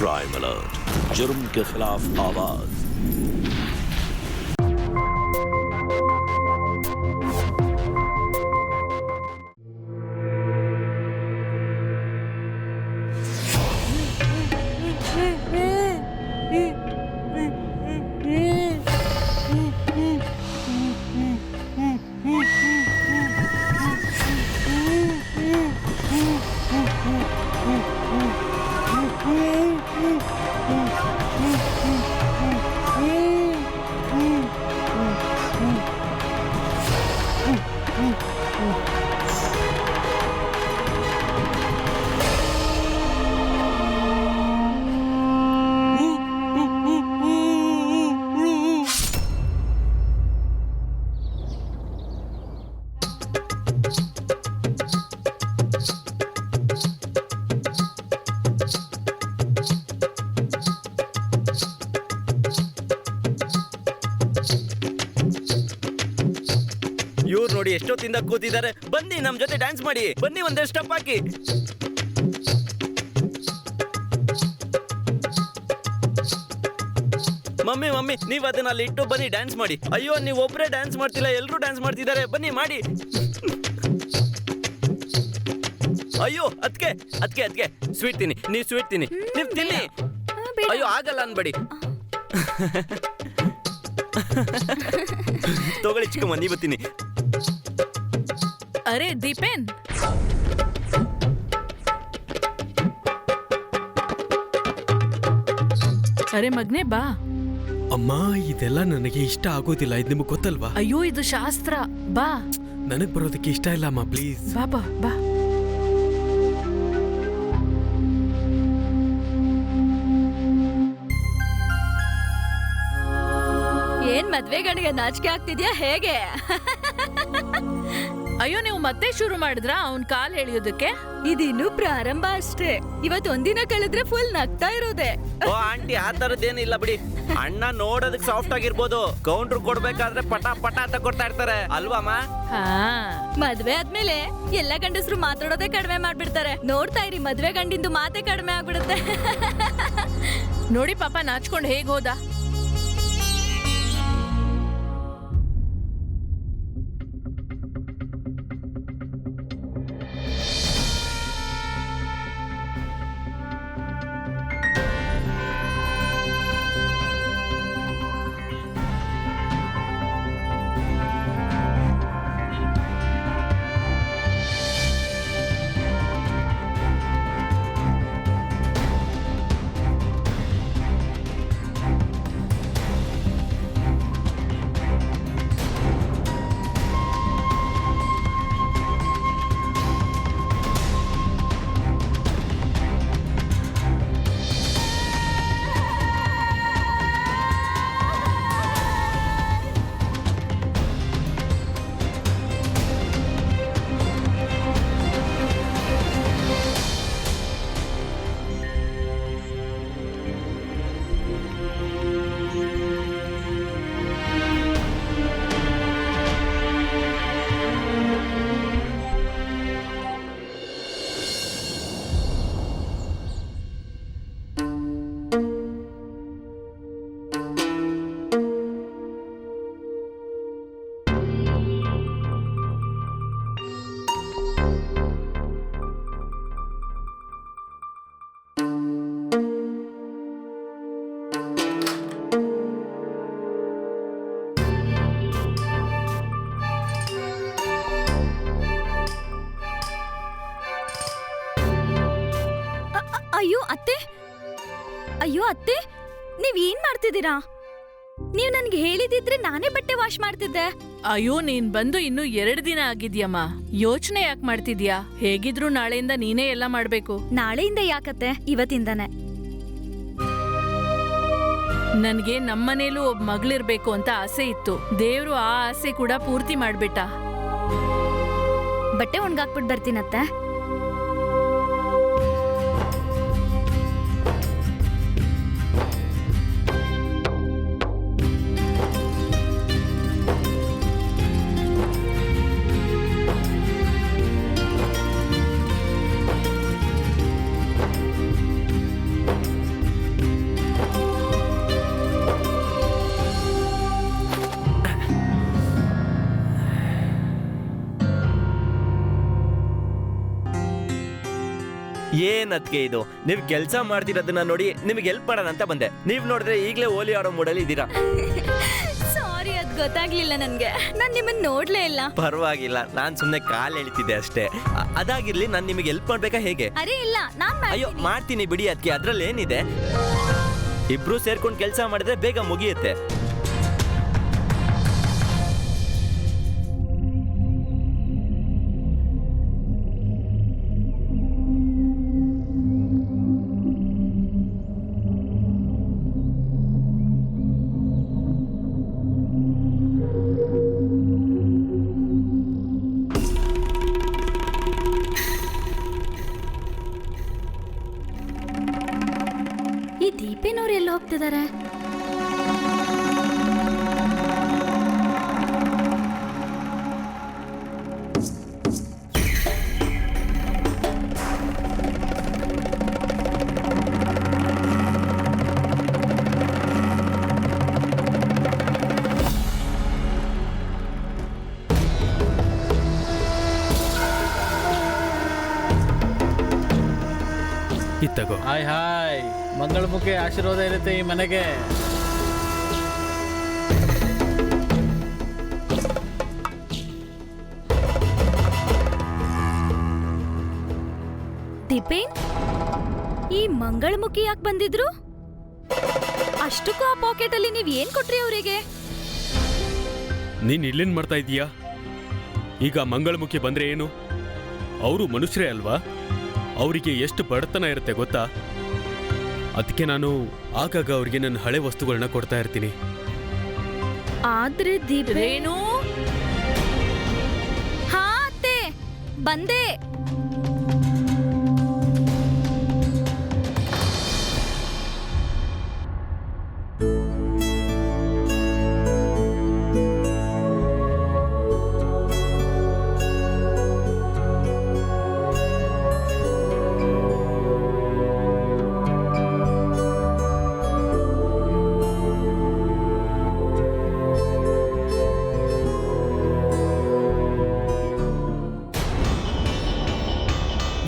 Crime alert, जुर्म के खिलाफ आवाज। ಇವ್ರು ನೋಡಿ ಎಷ್ಟೊತ್ತಿಂದ ಕೂತಿದ್ದಾರೆ. ಬನ್ನಿ ನಮ್ ಜೊತೆ ಡ್ಯಾನ್ಸ್ ಮಾಡಿ, ಬನ್ನಿ ಒಂದೇ ಸ್ಟೆಪ್ ಹಾಕಿ. ಮಮ್ಮಿ ಮಮ್ಮಿ ನೀವ್ ಅದನ್ನ ಅಲ್ಲಿ ಇಟ್ಟು ಬನ್ನಿ ಡ್ಯಾನ್ಸ್ ಮಾಡಿ. ಅಯ್ಯೋ ನೀವ್ ಒಬ್ರೇ ಡ್ಯಾನ್ಸ್ ಮಾಡ್ತಿಲ್ಲ, ಎಲ್ರು ಡ್ಯಾನ್ಸ್ ಮಾಡ್ತಿದ್ದಾರೆ. ಬನ್ನಿ ಮಾಡಿ. ಅಯ್ಯೋ ಅದ್ಕೆ ಅದ್ಕೆ ಅದ್ಕೆ ಸ್ವೀಟ್ ತಿನ್ನಿ, ನೀವ್ ಸ್ವೀಟ್ ತಿನ್ನಿ, ನೀವ್ ತಿನ್ನಿ. ಅಯ್ಯೋ ಆಗಲ್ಲ ಅನ್ಬೇಡಿ. ತಗೊಳ್ಳಿ ಚಿಕ್ಕಮ್ಮ, ನೀವು ತಿನ್ನಿ. ಅರೆ ದೀಪೇನ್, ಅರೆ ಮಗ್ನೆ ಬಾ. ಅಮ್ಮ ಇದೆಲ್ಲ ನನಗೆ ಇಷ್ಟ ಆಗೋದಿಲ್ಲ, ಇದು ನಿಮಗೆ ಗೊತ್ತಲ್ವಾ? ಅಯ್ಯೋ ಇದು ಶಾಸ್ತ್ರ, ಬಾ. ನನಗ್ ಬರೋದಕ್ಕೆ ಇಷ್ಟ ಇಲ್ಲ ಅಮ್ಮ, ಪ್ಲೀಸ್ ಬಾ ಬಾ ಬಾ. ಏನ್ ಮದ್ವೆ ಗಂಡಿಗೆ ನಾಚಿಕೆ ಆಗ್ತಿದ್ಯಾ ಹೇಗೆ? ಅಯ್ಯೋ ನೀವು ಮತ್ತೆ ಶುರು ಮಾಡಿದ್ರಾ ಅವ್ನ್ ಕಾಲ್ ಎಳಿಯೋದಕ್ಕೆ? ಇದಿನ್ನು ಪ್ರಾರಂಭ ಅಷ್ಟೇ. ಇವತ್ ಒಂದಿನ ಕಳೆದ್ರೆ ಫುಲ್ ನಗ್ತಾ ಇರೋದೆ. ಓ ಆಂಟಿ, ಆ ತರದ್ದೇನಿಲ್ಲ ಬಿಡಿ. ಅಣ್ಣ ನೋಡೋದಕ್ ಸಾಫ್ಟ್ ಆಗಿರ್ಬೋದು, ಕೌಂಟ್ರ್ ಕೊಡ್ಬೇಕಾದ್ರೆ ಪಟ ಪಟ ಅಂತ ಕೊಡ್ತಾ ಇರ್ತಾರೆ ಅಲ್ವಾಮ? ಹಾ, ಮದ್ವೆ ಆದ್ಮೇಲೆ ಎಲ್ಲ ಗಂಡಸರು ಮಾತಾಡೋದೇ ಕಡಿಮೆ ಮಾಡ್ಬಿಡ್ತಾರೆ. ನೋಡ್ತಾ ಇರಿ, ಮದ್ವೆ ಗಂಡಿಂದು ಮಾತೇ ಕಡಿಮೆ ಆಗ್ಬಿಡುತ್ತೆ. ನೋಡಿ ಪಾಪ ನಾಚ್ಕೊಂಡ್ ಹೇಗ್ ಹೋದ. ಅಯ್ಯೋ ಅತ್ತೆ, ನೀವ್ ಏನ್ ಮಾಡ್ತಿದ್ದೀರಾ? ನೀವ್ ನನ್ಗೆ ಹೇಳಿದಿದ್ರೆ ನಾನೇ ಬಟ್ಟೆ ವಾಶ್ ಮಾಡ್ತಿದ್ದೆ. ಅಯ್ಯೋ ನೀನ್ ಬಂದು ಇನ್ನು 2 ದಿನ ಆಗಿದ್ಯಮ್ಮ, ಯೋಚನೆ ಯಾಕೆ ಮಾಡ್ತಿದ್ಯಾ? ಹೇಗಿದ್ರು ನಾಳೆಯಿಂದ ನೀನೇ ಎಲ್ಲ ಮಾಡ್ಬೇಕು. ನಾಳೆಯಿಂದ ಯಾಕತ್ತೆ, ಇವತ್ತಿಂದಾನೆ. ನನ್ಗೆ ನಮ್ಮನೇಲೂ ಒಬ್ಬ ಮಗಳಿರ್ಬೇಕು ಅಂತ ಆಸೆ ಇತ್ತು. ದೇವ್ರು ಆ ಆಸೆ ಕೂಡ ಪೂರ್ತಿ ಮಾಡ್ಬಿಟ್ಟ. ಬಟ್ಟೆ ಒಣಗಾಕ್ಬಿಟ್ಟು ಬರ್ತೀನತ್ತೆ. ಏನದ್ಕೆ ಇದು? ನೀವ್ ಕೆಲ್ಸ ಮಾಡ್ತಿರೋದನ್ನ ನೋಡಿ ನಿಮ್ಗೆ ಹೆಲ್ಪ್ ಮಾಡೋಣ ಅಂತ ಬಂದೆ. ನೀವ್ ನೋಡಿದ್ರೆ ಈಗ್ಲೇ ಓಲಿ ಆಡೋ ಮೂಡಲ್ಲಿ ಇದ್ದೀರಾ. ಸಾರಿ, ಅದ್ ಗೊತ್ತಾಗ್ಲಿಲ್ಲ ನನ್ಗೆ. ನಾನ್ ನಿಮ್ಮನ್ನ ನೋಡ್ಲೇ ಇಲ್ಲ. ಪರವಾಗಿಲ್ಲ, ನಾನ್ ಸುಮ್ನೆ ಕಾಲ್ ಎಳಿತಿದ್ದೆ ಅಷ್ಟೇ. ಅದಾಗಿರ್ಲಿ, ನಾನ್ ನಿಮಗೆ ಹೆಲ್ಪ್ ಮಾಡ್ಬೇಕಾ ಹೇಗೆ? ಅರೆ ಇಲ್ಲ, ನಾನ್ ಅಯ್ಯೋ ಮಾಡ್ತೀನಿ ಬಿಡಿ. ಅದಕ್ಕೆ ಅದ್ರಲ್ಲಿ ಏನಿದೆ, ಇಬ್ರು ಸೇರ್ಕೊಂಡು ಕೆಲಸ ಮಾಡಿದ್ರೆ ಬೇಗ ಮುಗಿಯುತ್ತೆ. ಈ ದೀಪೇನವ್ರು ಎಲ್ಲಿ ಹೋಗ್ತಿದ್ದಾರೆ? ಇತ್ತಗೋ. ಹಾಯ್ ಹಾಯ್, ಮಂಗಳಮುಖಿ ಆಶೀರ್ವಾದ ಇರುತ್ತೆ ಈ ಮನೆಗೆ. ದೀಪೇನ್, ಈ ಮಂಗಳಮುಖಿ ಯಾಕೆ ಬಂದಿದ್ರು? ಅಷ್ಟಕ್ಕೂ ಆ ಪಾಕೆಟ್ ಅಲ್ಲಿ ನೀವ್ ಏನ್ ಕೊಟ್ರಿ ಅವರಿಗೆ? ನೀನ್ ಇಲ್ಲೇನ್ ಮಾಡ್ತಾ ಇದೀಯಾ? ಈಗ ಮಂಗಳಮುಖಿ ಬಂದ್ರೆ ಏನು? ಅವರು ಮನುಷ್ಯರೇ ಅಲ್ವಾ? ಅವರಿಗೆ ಎಷ್ಟು ಬಡತನ ಇರುತ್ತೆ ಗೊತ್ತಾ? ಅದಕ್ಕೆ ನಾನು ಆಗಾಗ ಅವ್ರಿಗೆ ನನ್ನ ಹಳೆ ವಸ್ತುಗಳನ್ನ ಕೊಡ್ತಾ ಇರ್ತೀನಿ. ಆದ್ರೆ ರೇಣು, ಹಾ ಅತ್ತೆ, ಬಂದೆ.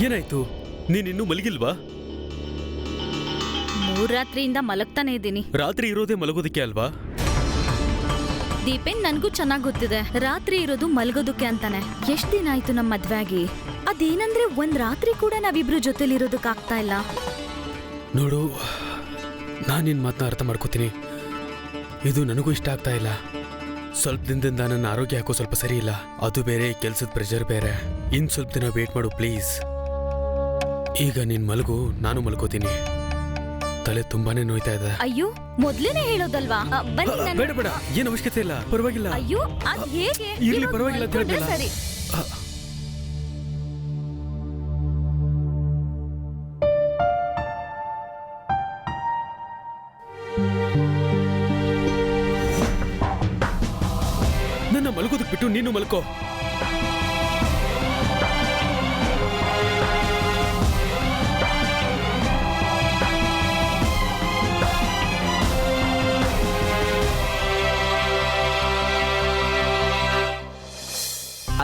ಏನಾಯ್ತು? ನೀನಿನ್ನೂ ಮಲಗಿಲ್ವಾ? 3 ರಾತ್ರಿಯಿಂದ ಮಲಗ್ತಾನೆ ಇದ್ದೀನಿ. ರಾತ್ರಿ ಇರೋದೇ ಮಲಗೋದಕ್ಕೆ ಅಲ್ವಾ? ದೀಪೇನ್, ನನ್ಗೂ ಚೆನ್ನಾಗ್ ಗೊತ್ತಿದೆ, ರಾತ್ರಿ ಇರೋದು ಮಲ್ಗೋದಕ್ಕೆ ಅಂತಾನೆ. ಎಷ್ಟ್ ದಿನ ಆಯ್ತು ನಮ್ ಮದ್ವೆ ಆಗಿ. ಅದೇನಂದ್ರೆ ಒಂದ್ ರಾತ್ರಿ ಕೂಡ ನಾವಿಬ್ರು ಜೊತೆಲಿರೋದಕ್ಕಾಗ್ತಾ ಇಲ್ಲ. ನೋಡು, ನಾನು ನಿನ್ನ ಮಾತನ್ನ ಅರ್ಥ ಮಾಡ್ಕೋತೀನಿ. ಇದು ನನಗೂ ಇಷ್ಟ ಆಗ್ತಾ ಇಲ್ಲ. ಸ್ವಲ್ಪ ದಿನದಿಂದ ನನ್ನ ಆರೋಗ್ಯ ಯಾಕೋ ಸ್ವಲ್ಪ ಸರಿ ಇಲ್ಲ. ಅದು ಬೇರೆ, ಕೆಲಸದ ಪ್ರೆಷರ್ ಬೇರೆ. ಇನ್ ಸ್ವಲ್ಪ ದಿನ ವೇಟ್ ಮಾಡು ಪ್ಲೀಸ್. ಈಗ ನೀನ್ ಮಲಗು, ನಾನು ಮಲ್ಕೋತೀನಿ. ತಲೆ ತುಂಬಾನೇ ನೋಯ್ತಾ ಇದೆ. ಅಯ್ಯೋ, ಮೊದ್ಲೇನೆ ಹೇಳೋದಲ್ವಾ? ಬನ್ನಿ ನಾನು. ಬೇಡ ಬೇಡ, ಏನು ಅವಶ್ಯಕತೆ ಇಲ್ಲ, ಪರವಾಗಿಲ್ಲ. ಅಯ್ಯೋ, ಅದ್ ಹೇಗೆ? ಇರ್ಲಿ, ಪರವಾಗಿಲ್ಲ ಅಂತ ಹೇಳ್ಬಿಲ್ಲ. ಸರಿ. ನನ್ನ ಮಲಗೋದಕ್ಕೆ ಬಿಟ್ಟು ನೀನು ಮಲ್ಕೋ.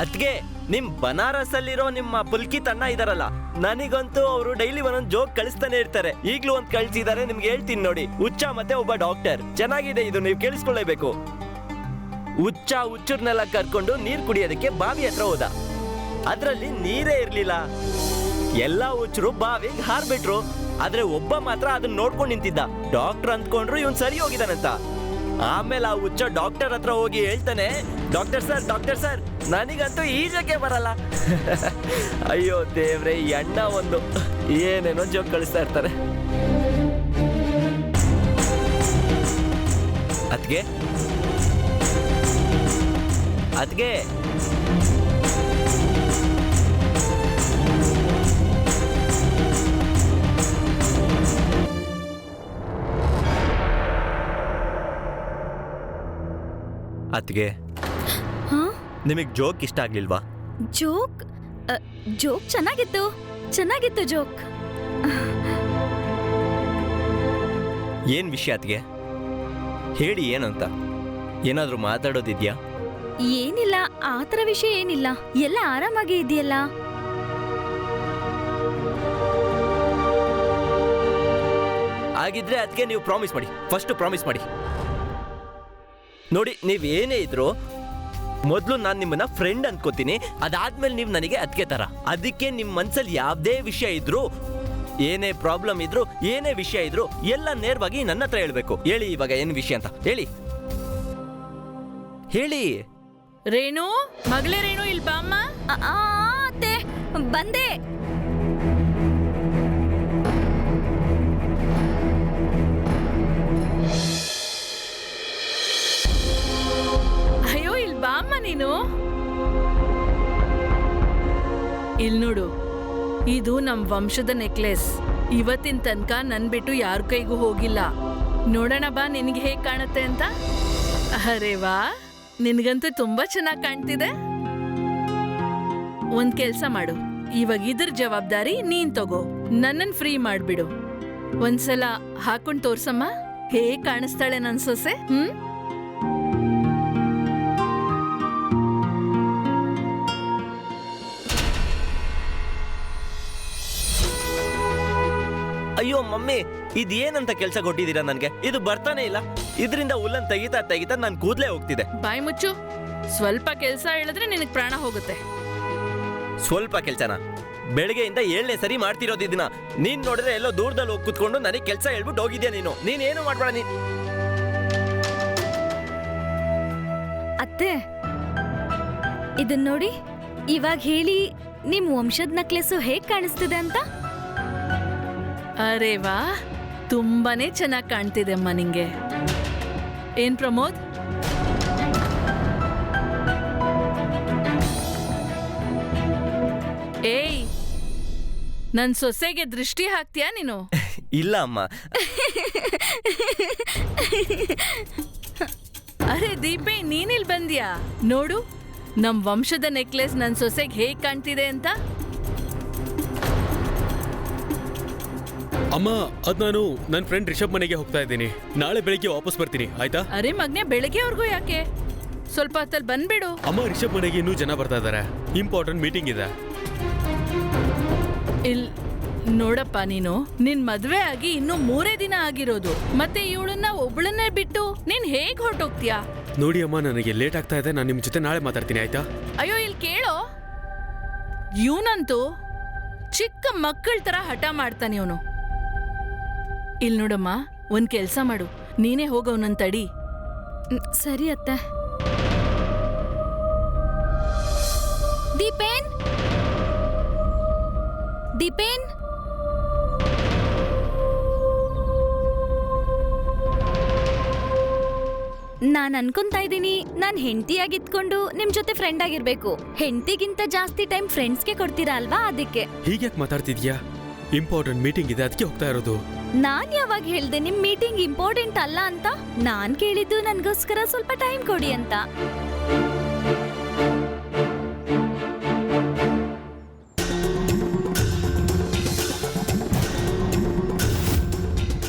ಅದ್ಗೆ ನಿಮ್ ಬನಾರಸ್ ಅಲ್ಲಿರೋ ನಿಮ್ಮ ಪುಲ್ಕಿತ್ ಅಣ್ಣ ಇದಾರಲ್ಲ, ನನಗಂತೂ ಅವರು ಡೈಲಿ ಒಂದೊಂದು ಜೋಕ್ ಕಳಿಸ್ತಾನೆ ಇರ್ತಾರೆ. ಈಗ್ಲೂ ಒಂದ್ ಕಳ್ಸಿದ್ದಾರೆ, ನಿಮ್ಗೆ ಹೇಳ್ತೀನಿ ನೋಡಿ. ಹುಚ್ಚ ಮತ್ತೆ ಒಬ್ಬ ಡಾಕ್ಟರ್. ಚೆನ್ನಾಗಿದೆ ಇದು, ನೀವು ಕೇಳಿಸ್ಕೊಳ್ಳೇಬೇಕು. ಹುಚ್ಚರ್ನೆಲ್ಲ ಕರ್ಕೊಂಡು ನೀರ್ ಕುಡಿಯೋದಕ್ಕೆ ಬಾವಿ ಹತ್ರ ಹೋದ. ಅದ್ರಲ್ಲಿ ನೀರೇ ಇರ್ಲಿಲ್ಲ. ಎಲ್ಲಾ ಹುಚ್ಚರು ಬಾವಿಗೆ ಹಾರ್ಬಿಟ್ರು. ಆದ್ರೆ ಒಬ್ಬ ಮಾತ್ರ ಅದನ್ನ ನೋಡ್ಕೊಂಡು ನಿಂತಿದ್ದ. ಡಾಕ್ಟರ್ ಅಂದ್ಕೊಂಡ್ರು ಇವನ್ ಸರಿ ಹೋಗಿದಾನಂತ. ಆಮೇಲೆ ಆ ಹುಚ್ಚ ಡಾಕ್ಟರ್ ಹತ್ರ ಹೋಗಿ ಹೇಳ್ತಾನೆ, ಡಾಕ್ಟರ್ ಸರ್ ನನಗಂತೂ ಈಜಕ್ಕೆ ಬರಲ್ಲ. ಅಯ್ಯೋ ದೇವ್ರೆ, ಈ ಅಣ್ಣ ಒಂದು ಏನೇನೋ ಜೋಕ್ ಕಳಿಸ್ತಾ ಇರ್ತಾರೆ. ಅದ್ಗೆ ಅದ್ಗೆ ನಿಮಗ್ ಜೋಕ್ ಇಷ್ಟ ಆಗ್ಲಿಲ್ವಾ? ಜೋಕ್ ಚೆನ್ನಾಗಿತ್ತು ಜೋಕ್. ಏನ್ ವಿಷಯ ಅದ್ಗೆ? ಹೇಳಿ ಏನಂತ. ಏನಾದ್ರೂ ಮಾತಾಡೋದಿದ್ಯಾ? ಏನಿಲ್ಲ, ಆತರ ವಿಷಯ ಏನಿಲ್ಲ. ಎಲ್ಲ ಆರಾಮಾಗಿ ಇದೆಯಲ್ಲ. ಹಾಗಿದ್ರೆ ಅದಕ್ಕೆ ನೀವು ಪ್ರಾಮಿಸ್ ಮಾಡಿ, ಫಸ್ಟ್ ಪ್ರಾಮಿಸ್ ಮಾಡಿ. ನೋಡಿ, ನೀವ್ ಏನೇ ಇದ್ರು ಮೊದಲು ನಾನು ನಿಮ್ಮನ್ನ ಫ್ರೆಂಡ್ ಅನ್ಕೋತೀನಿ, ಅದಾದ್ಮೇಲೆ ನೀವು ನನಗೆ ಅದಕ್ಕೆ ತರ. ಅದಕ್ಕೆ ನಿಮ್ಮ ಮನ್ಸಲ್ಲಿ ಯಾವುದೇ ವಿಷಯ ಇದ್ರು, ಏನೇ ಪ್ರಾಬ್ಲಮ್ ಇದ್ರು, ಏನೇ ವಿಷಯ ಇದ್ರು ಎಲ್ಲ ನೇರವಾಗಿ ನನ್ನ ಹತ್ರ ಹೇಳ್ಬೇಕು. ಹೇಳಿ ಇವಾಗ ಏನು ವಿಷಯ ಅಂತ ಹೇಳಿ. ಹೇಳಿ. ರೇಣು, ಮಗಳೇ ರೇಣು, ಇಲ್ಲಿ ಬಾಮ್ಮ. ಅತ್ತೆ ಬಂದೆ. ಅಯ್ಯೋ, ಇಲ್ಲಿ ಬಾಮ್ಮ ನೀನು. ಇಲ್ ನೋಡು, ಇದು ನಮ್ ವಂಶದ ನೆಕ್ಲೆಸ್. ಇವತ್ತಿನ ತನಕ ನನ್ ಬಿಟ್ಟು ಯಾರ ಕೈಗೂ ಹೋಗಿಲ್ಲ. ನೋಡೋಣ ಬಾ ನಿನ್ಗೆ ಹೇಗ್ ಕಾಣುತ್ತೆ ಅಂತ. ಅರೆ ವಾ, ನಿನ್ಗಂತೂ ತುಂಬಾ ಚೆನ್ನಾಗಿ ಕಾಣ್ತಿದೆ. ಒಂದ್ ಕೆಲ್ಸ ಮಾಡು, ಇವಾಗ ಇದ್ರ ಜವಾಬ್ದಾರಿ ನೀನ್ ತಗೋ, ನನ್ನನ್ ಫ್ರೀ ಮಾಡ್ಬಿಡು. ಒಂದ್ಸಲ ಹಾಕೊಂಡ್ ತೋರ್ಸಮ್ಮ, ಹೇಗ್ ಕಾಣಿಸ್ತಾಳೆ ನನ್ ಸೊಸೆ. ಅಯ್ಯೋ ಮಮ್ಮಿ, ಇದೇನಂತ ಕೆಲಸ ಕೊಟ್ಟಿದ್ದೀರಾ ನನ್ಗೆ? ಇದು ಬರ್ತಾನೆ ಇಲ್ಲ. ಇದರಿಂದ ಉಲ್ಲನ್ ತೆಗಿತಾ ತೆಗಿತಾ ನನ್ ಕೂದ್ಲೇ ಹೋಗ್ತಿದೆ. ಬಾಯ್ ಮುಚ್ಚು. ಸ್ವಲ್ಪ ಕೆಲ್ಸ ಹೇಳಿದ್ರೆ ನಿನಗ್ ಪ್ರಾಣ ಹೋಗುತ್ತೆ. ಸ್ವಲ್ಪ ಕೆಲ್ಸನ? ಬೆಳಗ್ಗೆಯಿಂದ 7ನೇ ಸರಿ ಮಾಡ್ತಿರೋದು ಇದನ್ನ. ನೀನ್ ನೋಡಿದ್ರೆ ಎಲ್ಲೋ ದೂರದಲ್ಲಿ ಹೋಗಿ ಕುತ್ಕೊಂಡು ನನಗೆ ಕೆಲಸ ಹೇಳ್ಬಿಟ್ಟು ಹೋಗಿದ್ಯಾ ನೀನು. ನೀನೇನು ಮಾಡ್ಬೇಡ ನೀನ್. ಅತ್ತೆ, ಇದನ್ ನೋಡಿ, ಇವಾಗ ಹೇಳಿ ನಿಮ್ ವಂಶದ ನಕ್ಲೆಸು ಹೇಗ್ ಕಾಣಿಸ್ತಿದೆ ಅಂತ. ಅರೆ ವಾ, ತುಂಬಾನೇ ಚೆನ್ನಾಗಿ ಕಾಣ್ತಿದೆ ಅಮ್ಮ ನಿಂಗೆ. ಏನ್ ಪ್ರಮೋದ್, ಏಯ್, ನನ್ ಸೊಸೆಗೆ ದೃಷ್ಟಿ ಹಾಕ್ತೀಯಾ ನೀನು? ಇಲ್ಲ ಅಮ್ಮ. ಅರೆ ದೀಪೆ, ನೀನಿಲ್ ಬಂದ್ಯಾ? ನೋಡು, ನಮ್ ವಂಶದ ನೆಕ್ಲೆಸ್ ನನ್ ಸೊಸೆಗೆ ಹೇಗ್ ಕಾಣ್ತಿದೆ ಅಂತ. ಅಮ್ಮ, ಅದ್ ನಾನು ನನ್ನ ಫ್ರೆಂಡ್ ರಿಷಬ್ ಮನೆಗೆ ಹೋಗ್ತಾ ಇದ್ದೀನಿ. ನಾಳೆ ಬೆಳಿಗ್ಗೆ ವಾಪಸ್ ಬರ್ತೀನಿ, ಆಯ್ತಾ? ಅರೆ ಮಗ್ನೆ, ಬೆಳಗ್ಗೆವರೆಗೂ ಯಾಕೆ? ಸ್ವಲ್ಪ ಹೊತ್ತಲ್ಲಿ ಬಂದ್ಬಿಡು. ಅಮ್ಮ, ರಿಷಬ್ ಮನೆಗೆ ಇನ್ನೂ ಜನ ಬರ್ತಾ ಇದ್ದಾರೆ. ಇಂಪಾರ್ಟೆಂಟ್ ಮೀಟಿಂಗ್ ಇದೆ. ಇಲ್ ನೋಡಪ್ಪ, ನೀನು ನಿನ್ ಮದ್ವೆ ಆಗಿ ಇನ್ನು 3 ದಿನ ಆಗಿರೋದು. ಮತ್ತೆ ಇವಳನ್ನ ಒಬ್ಳನ್ನೇ ಬಿಟ್ಟು ನೀನ್ ಹೇಗ್ ಹೊರಟೋಗ್ತೀಯಾ? ನೋಡಿ ಅಮ್ಮ, ನನಗೆ ಲೇಟ್ ಆಗ್ತಾ ಇದೆ. ನಾನು ನಿಮ್ ಜೊತೆ ನಾಳೆ ಮಾತಾಡ್ತೀನಿ, ಆಯ್ತಾ? ಅಯ್ಯೋ, ಇಲ್ಲಿ ಕೇಳೋ, ಇವನಂತೂ ಚಿಕ್ಕ ಮಕ್ಕಳ ತರ ಹಠ ಮಾಡ್ತಾನೆ ಇವನು. ಇಲ್ ನೋಡಮ್ಮ, ಒಂದ್ ಕೆಲ್ಸ ಮಾಡು, ನೀನೇ ಹೋಗವನನ್ ತಡಿ. ಸರಿ ಅತ್ತೆ. ದೀಪೇನ್, ದೀಪೇನ್, ನಾನ್ ಅನ್ಕೊಂತಾ ಇದ್ದೀನಿ, ನಾನ್ ಹೆಂಡತಿಯಾಗಿದ್ಕೊಂಡು ನಿಮ್ ಜೊತೆ ಫ್ರೆಂಡ್ ಆಗಿರ್ಬೇಕು. ಹೆಂಡತಿಗಿಂತ ಜಾಸ್ತಿ ಟೈಮ್ ಫ್ರೆಂಡ್ಸ್ಗೆ ಕೊಡ್ತೀರಾ ಅಲ್ವಾ, ಅದಕ್ಕೆ. ಹೀಗ್ಯಾಕ್ ಮಾತಾಡ್ತಿದ್ಯಾ? ಇಂಪಾರ್ಟೆಂಟ್ ಮೀಟಿಂಗ್ ಇದೆ, ಅದಕ್ಕೆ ಹೋಗ್ತಾ ಇರೋದು. ನಾನ್ ಯಾವಾಗ ಹೇಳ್ದೆ ನಿಮ್ ಮೀಟಿಂಗ್ ಇಂಪಾರ್ಟೆಂಟ್ ಅಲ್ಲ ಅಂತ? ನಾನ್ ಕೇಳಿದ್ದು ನನ್ಗೋಸ್ಕರ ಸ್ವಲ್ಪ ಟೈಮ್ ಕೊಡಿ ಅಂತ.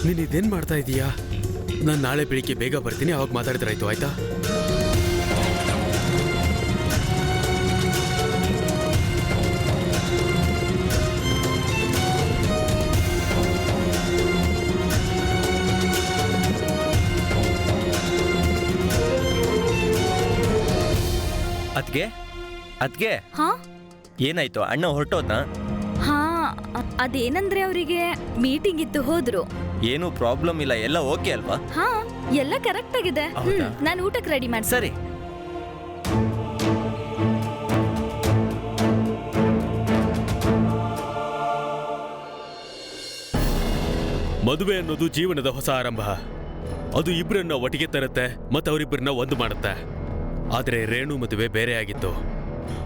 ನೀನ್ ಇದೇನ್ ಮಾಡ್ತಾ ಇದೀಯಾ? ನಾನು ನಾಳೆ ಬೆಳಿಗ್ಗೆ ಬೇಗ ಬರ್ತೀನಿ, ಅವಾಗ ಮಾತಾಡಿದ್ರಾಯ್ತು, ಆಯ್ತಾ? ಅದ್ಗೆ ಹಾ, ಏನಾಯ್ತು? ಅಣ್ಣ ಹೊರಟೋದ್ನಾ? ಹಾ, ಅದೇನಂದ್ರೆ ಅವರಿಗೆ ಮೀಟಿಂಗ್ ಇತ್ತು, ಹೋದ್ರು. ಏನು ಪ್ರಾಬ್ಲಮ್ ಇಲ್ಲ, ಎಲ್ಲ ಓಕೆ ಅಲ್ವಾ? ಹಾ, ಎಲ್ಲ ಕರೆಕ್ಟ್ ಆಗಿದೆ. ನಾನು ಊಟಕ್ಕೆ ರೆಡಿ ಮಾಡಿ. ಸರಿ. ಮದುವೆ ಅನ್ನೋದು ಜೀವನದ ಹೊಸ ಆರಂಭ. ಅದು ಇಬ್ಬರನ್ನ ಒಟ್ಟಿಗೆ ತರುತ್ತೆ ಮತ್ತೆ ಅವರಿಬ್ಬರನ್ನ ಒಂದು ಮಾಡುತ್ತೆ. ಆದ್ರೆ ರೇಣು ಮದುವೆ ಬೇರೆ ಆಗಿತ್ತು.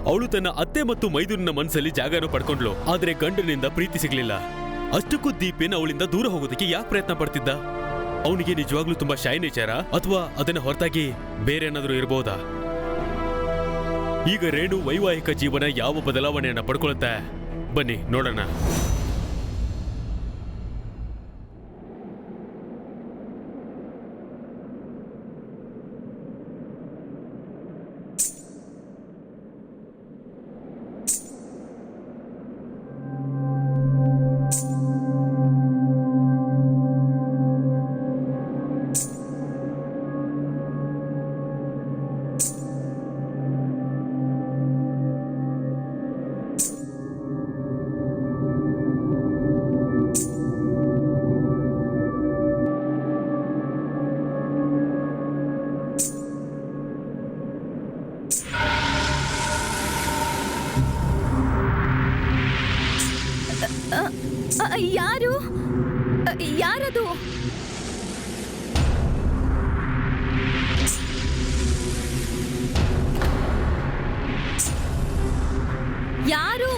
ಅವಳು ತನ್ನ ಅತ್ತೆ ಮತ್ತು ಮೈದುನನ ಮನಸ್ಸಲ್ಲಿ ಜಾಗನೂ ಪಡ್ಕೊಂಡ್ಲು, ಆದ್ರೆ ಗಂಡನಿಂದ ಪ್ರೀತಿ ಸಿಗ್ಲಿಲ್ಲ. ಅಷ್ಟಕ್ಕೂ ದೀಪೇನ್ ಅವಳಿಂದ ದೂರ ಹೋಗೋದಕ್ಕೆ ಯಾಕೆ ಪ್ರಯತ್ನ ಪಡ್ತಿದ್ದ? ಅವನಿಗೆ ನಿಜವಾಗ್ಲೂ ತುಂಬಾ ಶೈ ನೇಚರ, ಅಥವಾ ಅದನ್ನ ಹೊರತಾಗಿ ಬೇರೆ ಏನಾದ್ರೂ ಇರಬಹುದಾ? ಈಗ ರೇಣು ವೈವಾಹಿಕ ಜೀವನ ಯಾವ ಬದಲಾವಣೆಯನ್ನ ಪಡ್ಕೊಳುತ್ತೆ, ಬನ್ನಿ ನೋಡೋಣ. ಯಾರು?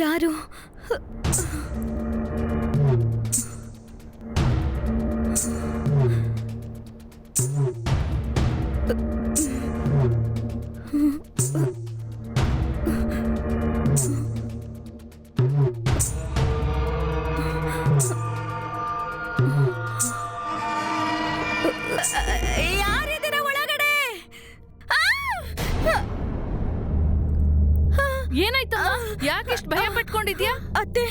ಯಾರು? ಯಾರಿದ್ದೀರ ಒಳಗಡೆ? ಏನಾಯ್ತಮ್ಮ? ಯಾಕಿಷ್ಟು ಭಯ ಪಟ್ಕೊಂಡಿದ್ಯಾ? ಅತ್ತೆ,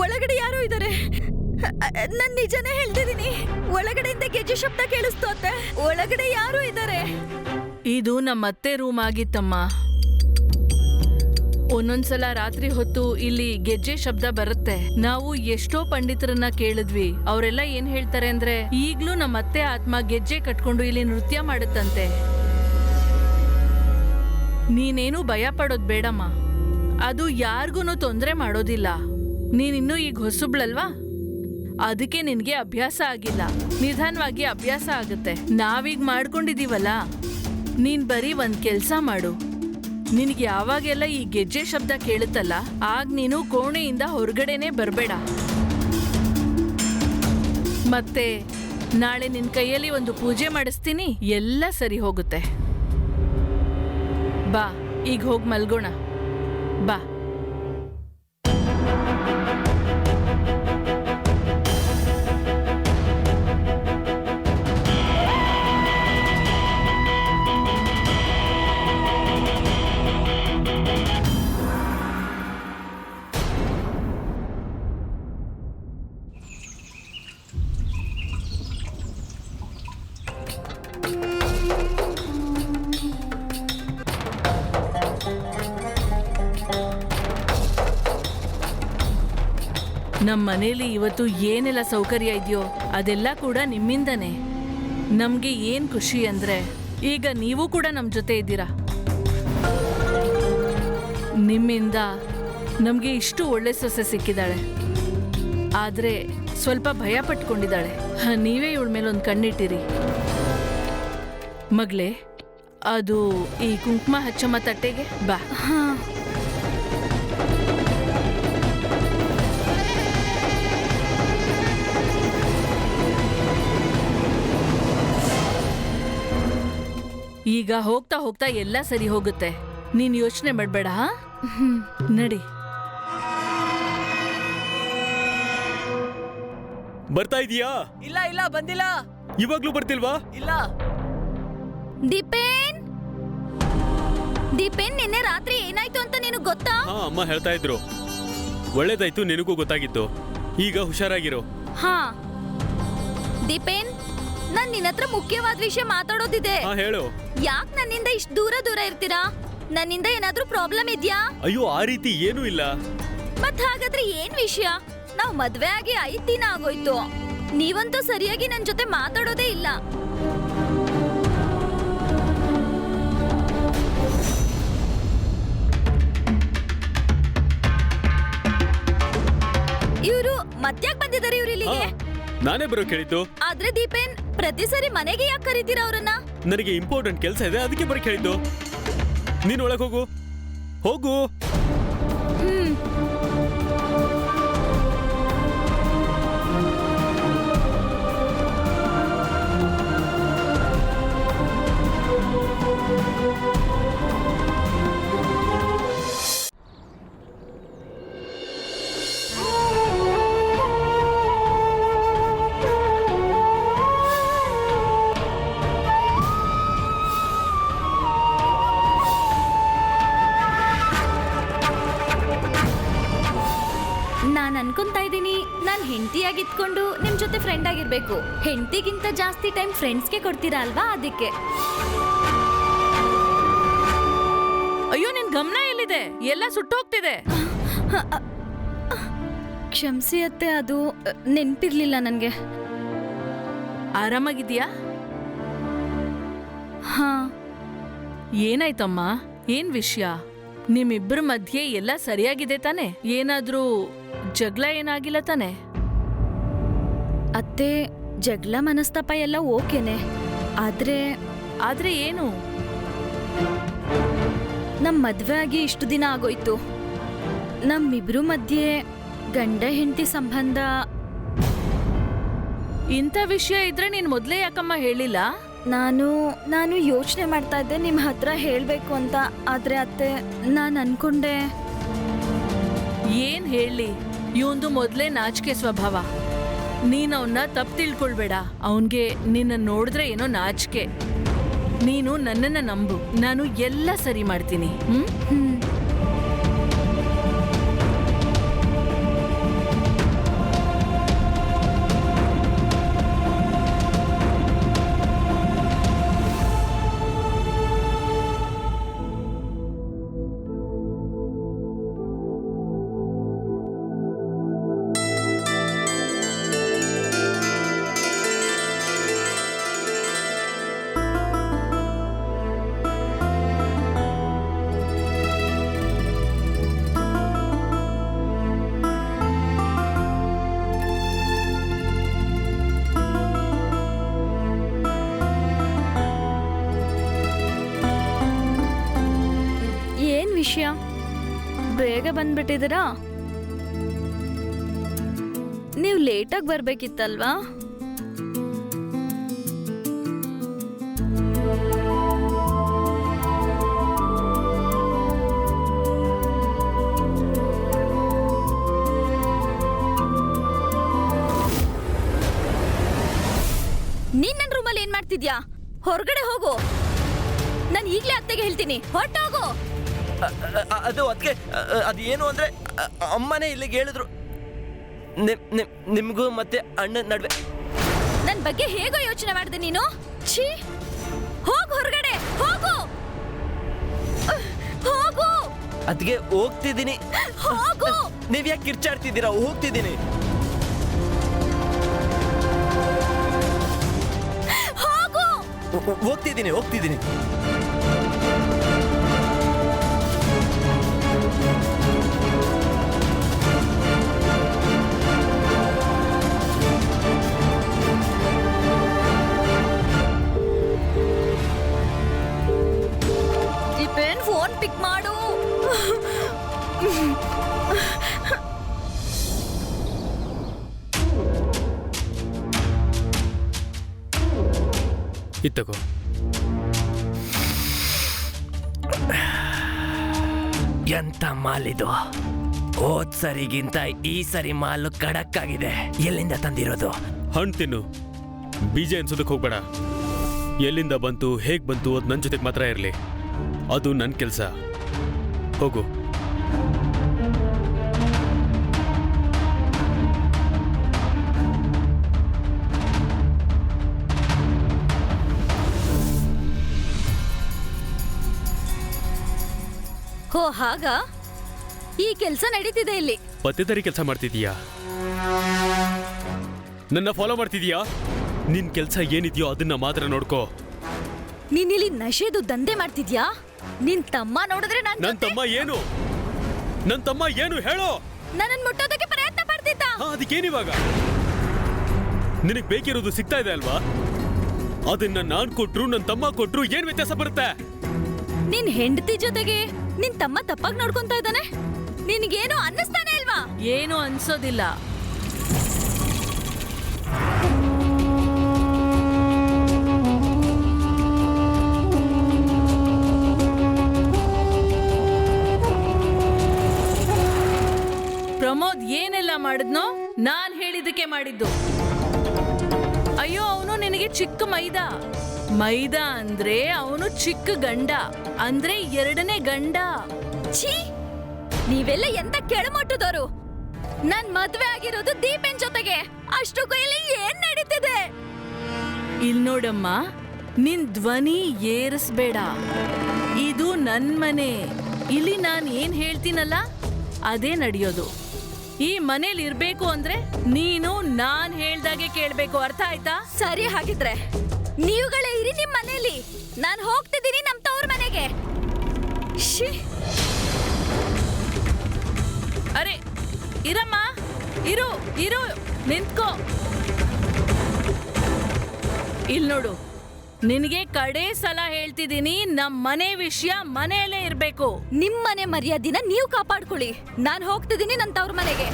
ಒಳಗಡೆ ಯಾರೋ ಇದ್ದಾರೆ. ನಾನ್ ನಿಜನೇ ಹೇಳ್ತಿದ್ದೀನಿ. ಒಳಗಡೆಯಿಂದ ಗೆಜ್ಜೆ ಶಬ್ದ ಕೇಳಿಸ್ತು ಅತ್ತೆ. ಒಳಗಡೆ ಯಾರೋ ಇದ್ದಾರೆ. ಇದು ನಮ್ಮತ್ತೆ ರೂಮ್ ಆಗಿತ್ತಮ್ಮ. ಒಂದೊಂದ್ಸಲ ರಾತ್ರಿ ಹೊತ್ತು ಇಲ್ಲಿ ಗೆಜ್ಜೆ ಶಬ್ದ ಬರುತ್ತೆ. ನಾವು ಎಷ್ಟೋ ಪಂಡಿತರನ್ನ ಕೇಳಿದ್ವಿ. ಅವರೆಲ್ಲ ಏನ್ ಹೇಳ್ತಾರೆ ಅಂದ್ರೆ ಈಗ್ಲೂ ನಮ್ಮತ್ತೆ ಆತ್ಮ ಗೆಜ್ಜೆ ಕಟ್ಕೊಂಡು ಇಲ್ಲಿ ನೃತ್ಯ ಮಾಡುತ್ತಂತೆ. ನೀನೇನು ಭಯ ಪಡೋದ್ ಬೇಡಮ್ಮ. ಅದು ಯಾರಿಗೂ ತೊಂದರೆ ಮಾಡೋದಿಲ್ಲ. ನೀನಿನ್ನೂ ಈಗ ಹೊಸಬ್ಳಲ್ವಾ, ಅದಕ್ಕೆ ನಿನ್ಗೆ ಅಭ್ಯಾಸ ಆಗಿಲ್ಲ. ನಿಧಾನವಾಗಿ ಅಭ್ಯಾಸ ಆಗುತ್ತೆ. ನಾವೀಗ ಮಾಡ್ಕೊಂಡಿದೀವಲ್ಲ, ನೀನ್ ಬರೀ ಒಂದ್ ಕೆಲ್ಸ ಮಾಡು. ನಿನಗೆ ಯಾವಾಗೆಲ್ಲ ಈ ಗೆಜ್ಜೆ ಶಬ್ದ ಕೇಳುತ್ತಲ್ಲ, ಆಗ ನೀನು ಕೋಣೆಯಿಂದ ಹೊರಗಡೆನೆ ಬರ್ಬೇಡ. ಮತ್ತೆ ನಾಳೆ ನಿನ್ ಕೈಯಲ್ಲಿ ಒಂದು ಪೂಜೆ ಮಾಡಿಸ್ತೀನಿ, ಎಲ್ಲ ಸರಿ ಹೋಗುತ್ತೆ. ಬಾ, ಈಗ ಹೋಗಿ ಮಲ್ಗೋಣ. ಬಾ. ನಮ್ಮ ಮನೇಲಿ ಇವತ್ತು ಏನೆಲ್ಲ ಸೌಕರ್ಯ ಇದೆಯೋ ಅದೆಲ್ಲ ಕೂಡ ನಿಮ್ಮಿಂದನೇ. ನಮ್ಗೆ ಏನ್ ಖುಷಿ ಅಂದ್ರೆ ಈಗ ನೀವು ಕೂಡ ನಮ್ ಜೊತೆ ಇದ್ದೀರಾ. ನಿಮ್ಮಿಂದ ನಮ್ಗೆ ಇಷ್ಟು ಒಳ್ಳೆ ಸೊಸೆ ಸಿಕ್ಕಿದಾಳೆ. ಆದ್ರೆ ಸ್ವಲ್ಪ ಭಯ ಪಟ್ಕೊಂಡಿದ್ದಾಳೆ. ನೀವೇ ಇವಳ ಮೇಲೆ ಒಂದು ಕಣ್ಣಿಟ್ಟಿರಿ. ಮಗಳೇ, ಅದು ಈ ಕುಂಕುಮ ಹಚ್ಚಮ್ಮ ತಟ್ಟೆಗೆ. ಬಾ. ಈಗ ಹೋಗ್ತಾ ಹೋಗ್ತಾ ಎಲ್ಲ ಸರಿ ಹೋಗುತ್ತೆ. ನೀನ್ ಯೋಚನೆ ಮಾಡ್ಬೇಡ. ನಡಿ. ಬರ್ತಾ ಇದೀಯಾ? ಇಲ್ಲ ಇಲ್ಲ, ಬಂದಿಲ್ಲ. ಇವಾಗ್ಲೂ ಬರ್ತಿಲ್ವಾ? ಇಲ್ಲ. ದೀಪೇನ್, ದೀಪೇನ್, ನಿನ್ನೆ ರಾತ್ರಿ ಏನಾಯ್ತು ಅಂತ ನಿನಗ್ ಗೊತ್ತಾ? ಹಾ, ಅಮ್ಮ ಹೇಳ್ತಾ ಇದ್ರು. ಒಳ್ಳೇದಾಯ್ತು ನಿನಗೂ ಗೊತ್ತಾಗಿತ್ತು. ಈಗ ಹುಷಾರಾಗಿರು. ಹಾ ದೀಪೇನ್, ನಾನ್ ನಿನ್ನತ್ರ ಮುಖ್ಯವಾದ ವಿಷಯ ಮಾತಾಡೋದಿದೆ. ಹೇಳು. ಯಾಕ್ ನನ್ನಿಂದ ಇಷ್ಟು ದೂರ ದೂರ ಇರ್ತೀರಾ? ನನ್ನಿಂದ ಏನಾದ್ರೂ ಪ್ರಾಬ್ಲಮ್ ಇದ್ಯಾ? ಅಯ್ಯೋ, ಆ ರೀತಿ ಏನೂ ಇಲ್ಲ. ಮತ್ ಹಾಗಾದ್ರೆ ಏನ್ ವಿಷಯ? ನಾವ್ ಮದ್ವೆ ಆಗಿ 5 ದಿನ ಆಗೋಯ್ತು. ನೀವಂತೂ ಸರಿಯಾಗಿ ನನ್ ಜೊತೆ ಮಾತಾಡೋದೇ ಇಲ್ಲ. ಇವ್ರು ಮತ್ಯಾಕ್ ಬಂದಿದ್ದಾರೆ ಇವ್ರು ಇಲ್ಲಿಗೆ? ನಾನೇ ಬರೋ ಕೇಳಿದ್ದು. ಆದ್ರೆ ದೀಪೇನ್, ಪ್ರತಿ ಸರಿ ಮನೆಗೆ ಯಾಕೆ ಕರೀತೀರಾ ಅವ್ರನ್ನ? ನನಗೆ ಇಂಪಾರ್ಟೆಂಟ್ ಕೆಲಸ ಇದೆ, ಅದಕ್ಕೆ ಬರೋ ಕೇಳಿದ್ದು. ನೀನ್ ಒಳಗೆ ಹೋಗು. ಹೋಗು. ಹೆಂಡತಿಯಾಗಿ ಇದ್ಕೊಂಡು ನಿಮ್ ಜೊತೆ ಫ್ರೆಂಡ್ ಆಗಿರ್ಬೇಕು. ಹೆಂಡತಿಗಿಂತ ಜಾಸ್ತಿ ಟೈಮ್ ಫ್ರೆಂಡ್ಸ್ಗೆ ಕೊಡ್ತೀರಾ ಅಲ್ವಾ, ಅದಕ್ಕೆ. ಅಯ್ಯೋ ನಿನ್ ಗಮನ ಎಲ್ಲಿದೆ? ಎಲ್ಲ ಸುಟ್ಟೋಗ್ತಿದೆ. ಕ್ಷಮಿಸಿ ಅತ್ತೆ, ಅದು ನೆನ್ಪಿರ್ಲಿಲ್ಲ ನನ್ಗೆ. ಆರಾಮಾಗಿದ್ಯಾ? ಹಾ. ಏನಾಯ್ತಮ್ಮ? ಏನ್ ವಿಷಯ? ನಿಮ್ಮಿಬ್ಬರ ಮಧ್ಯೆ ಎಲ್ಲ ಸರಿಯಾಗಿದೆ ತಾನೆ? ಏನಾದ್ರೂ ಜಗಳ ಏನಾಗಿಲ್ಲ ತಾನೆ? ಅತ್ತೆ, ಜಗಳ ಮನಸ್ತಾಪ ಎಲ್ಲ ಓಕೆನೆ. ಆದ್ರೆ ಏನು? ನಮ್ ಮದ್ವೆ ಆಗಿ ಇಷ್ಟು ದಿನ ಆಗೋಯ್ತು. ನಮ್ಮಿಬ್ರು ಮಧ್ಯೆ ಗಂಡ ಹೆಂಡತಿ ಸಂಬಂಧ. ಇಂಥ ವಿಷಯ ಇದ್ರೆ ನೀನ್ ಮೊದ್ಲೇ ಯಾಕಮ್ಮ ಹೇಳಿಲ್ಲ? ನಾನು ಯೋಚನೆ ಮಾಡ್ತಾ ಇದ್ದೆ ನಿಮ್ ಹತ್ರ ಹೇಳ್ಬೇಕು ಅಂತ. ಆದ್ರೆ ಅತ್ತೆ, ನಾನ್ ಅನ್ಕೊಂಡೆ. ಏನ್ ಹೇಳಿ, ಇವಂದು ಮೊದ್ಲೇ ನಾಚಿಕೆ ಸ್ವಭಾವ. ನೀನ್ ಅವನ್ನ ತಪ್ಪು ತಿಳ್ಕೊಳ್ಬೇಡ. ಅವನ್ಗೆ ನಿನ್ನ ನೋಡಿದ್ರೆ ಏನೋ ನಾಚಿಕೆ. ನೀನು ನನ್ನನ್ನ ನಂಬು, ನಾನು ಎಲ್ಲ ಸರಿ ಮಾಡ್ತೀನಿ. ವಿಷಯ? ಬೇಗ ಬಂದ್ಬಿಟ್ಟಿದ್ದೀರಾ? ನೀವು ಲೇಟಾಗಿ ಬರ್ಬೇಕಿತ್ತಲ್ವಾ? ನೀನ್ ನನ್ನ ರೂಮಲ್ಲಿ ಏನ್ ಮಾಡ್ತಿದ್ಯಾ? ಹೊರಗಡೆ ಹೋಗು. ನಾನು ಈಗ್ಲೇ ಅತ್ತೆಗೆ ಹೇಳ್ತೀನಿ, ಹೊರಟೋಗು. ಅದು ಅದಕ್ಕೆ ಅದು ಏನು ಅಂದ್ರೆ ಅಮ್ಮನೇ ಇಲ್ಲಿಗೆ ಹೇಳಿದ್ರು, ನಿಮ್ಗೂ ಮತ್ತೆ ಅಣ್ಣನ ನಡುವೆ. ನನ್ನ ಬಗ್ಗೆ ಹೇಗೋ ಯೋಚನೆ ಮಾಡಿದೆ ನೀನು? ಛೀ, ಹೋಗು ಹೊರಗಡೆ, ಹೋಗು ಹೋಗು. ಅದಕ್ಕೆ ಹೋಗ್ತಿದ್ದೀನಿ. ಹೋಗು. ನೀವ್ ಯಾಕೆ ಕಿರ್ಚಾಡ್ತಿದ್ದೀರಾ? ಹೋಗ್ತಿದ್ದೀನಿ. ಹೋಗು. ಹೋಗ್ತಿದ್ದೀನಿ. ಫೋನ್ ಪಿಕ್ ಮಾಡು. ಇತ್ತಗೋ. ಎಂತ ಮಾಲಿದು? ಹೋದ್ ಸರಿಗಿಂತ ಈ ಸರಿ ಮಾಲು ಖಡಕ್ ಆಗಿದೆ. ಎಲ್ಲಿಂದ ತಂದಿರೋದು? ಹಣ್ಣು ತಿನ್ನು, ಬೀಜ ಎನ್ಸೋದಕ್ಕೆ ಹೋಗ್ಬೇಡ. ಎಲ್ಲಿಂದ ಬಂತು, ಹೇಗ್ ಬಂತು ಅದು ನನ್ನ ಜೊತೆಗೆ ಮಾತ್ರ ಇರಲಿ. ಅದು ನನ್ನ ಕೆಲಸ. ಹೋಗು. ಹೋ, ಹಾಗ ಈ ಕೆಲಸ ನಡೀತಿದೆ ಇಲ್ಲಿ. ಪತ್ತೆದಾರಿ ಕೆಲಸ ಮಾಡ್ತಿದೀಯಾ? ನನ್ನ ಫಾಲೋ ಮಾಡ್ತಿದೀಯಾ? ನಿನ್ ಕೆಲಸ ಏನಿದೆಯೋ ಅದನ್ನ ಮಾತ್ರ ನೋಡ್ಕೋ. ನೀನಿಲ್ಲಿ ನಶೆದು ದಂಧೆ ಮಾಡ್ತಿದ್ಯಾ? ನಿನ್ ತಮ್ಮ ನೋಡಿದ್ರೆ ನನ್ ತಮ್ಮ ಏನು? ನನ್ ತಮ್ಮ ಏನು ಹೇಳೋ? ನನ್ನನ್ನು ಮುಟ್ಟೋದಕ್ಕೆ ಪ್ರಯತ್ನ ಪಡ್ತಿದ್ದ. ಅದಕ್ಕೇನಿವಾಗ? ನಿನಗ್ ಬೇಕಿರೋದು ಸಿಗ್ತಾ ಇದೆ ಅಲ್ವಾ? ಅದನ್ನ ನಾನ್ ಕೊಟ್ರು ನನ್ ತಮ್ಮ ಕೊಟ್ರು ಏನ್ ವ್ಯತ್ಯಾಸ ಬರುತ್ತೆ? ನಿನ್ ಹೆಂಡತಿ ಜೊತೆಗೆ ನಿನ್ ತಮ್ಮ ತಪ್ಪಾಗಿ ನೋಡ್ಕೊಂತಾ ಇದ್ದಾನೆ. ನಿನ್ಗೇನು ಅನ್ನಿಸ್ತಾನೆ ಇಲ್ವಾ? ಏನು ಅನ್ಸೋದಿಲ್ಲ. ಪ್ರಮೋದ್ ಏನೆಲ್ಲ ಮಾಡಿದ್ನೋ ನಾನ್ ಹೇಳಿದಕ್ಕೆ ಮಾಡಿದ್ದು. ಅಯ್ಯೋ, ಅವನು ನಿನಗೆ ಚಿಕ್ಕ ಮೈದ ಅಂದ್ರೆ ಅವನು ಚಿಕ್ಕ ಗಂಡ ಅಂದ್ರೆ 2ನೇ ಗಂಡ. ಛೀ, ನೀವೆಲ್ಲ ಎಂತ ಕೆಳಮಟ್ಟದವರು. ನನ್ ಮದ್ವೆ ಆಗಿರೋದು ದೀಪನ್ ಜೊತೆಗೆ. ಅಷ್ಟಕ್ಕೂ ಇಲ್ಲಿ ಏನ್ ನಡೀತಿದೆ? ಇಲ್ ನೋಡಮ್ಮ, ನಿನ್ ಧ್ವನಿ ಏರಿಸ್ಬೇಡ. ಇದು ನನ್ ಮನೆ. ಇಲ್ಲಿ ನಾನ್ ಏನ್ ಹೇಳ್ತೀನಲ್ಲ ಅದೇ ನಡೆಯೋದು. ಈ ಮನೇಲಿ ಇರ್ಬೇಕು ಅಂದ್ರೆ ನೀನು ನಾನ್ ಹೇಳ್ದಾಗೆ ಕೇಳ್ಬೇಕು. ಅರ್ಥ ಆಯ್ತಾ? ಸರಿ, ಹಾಗಿದ್ರೆ ನೀವುಗಳೇ ಇರಿ ನಿಮ್ ಮನೇಲಿ. ನಾನ್ ಹೋಗ್ತಿದ್ದೀನಿ ನಮ್ ತವ್ರ ಮನೆಗೆ. ಶ್ಶೀ. ಅರೆ ಇರಮ್ಮ, ಇರು ಇರು, ನಿಂತ್ಕೋ. ಇಲ್ ನೋಡು, ನಿನಗೆ ಕಡೆ ಸಲ ಹೇಳ್ತಿದ್ದೀನಿ, ನಮ್ ಮನೆ ವಿಷಯ ಮನೆಯಲ್ಲೇ ಇರ್ಬೇಕು. ನಿಮ್ ಮನೆ ಮರ್ಯಾದಿನ ನೀವು ಕಾಪಾಡ್ಕೊಳ್ಳಿ. ನಾನ್ ಹೋಗ್ತಿದ್ದೀನಿ ನನ್ ತವ್ರ ಮನೆಗೆ.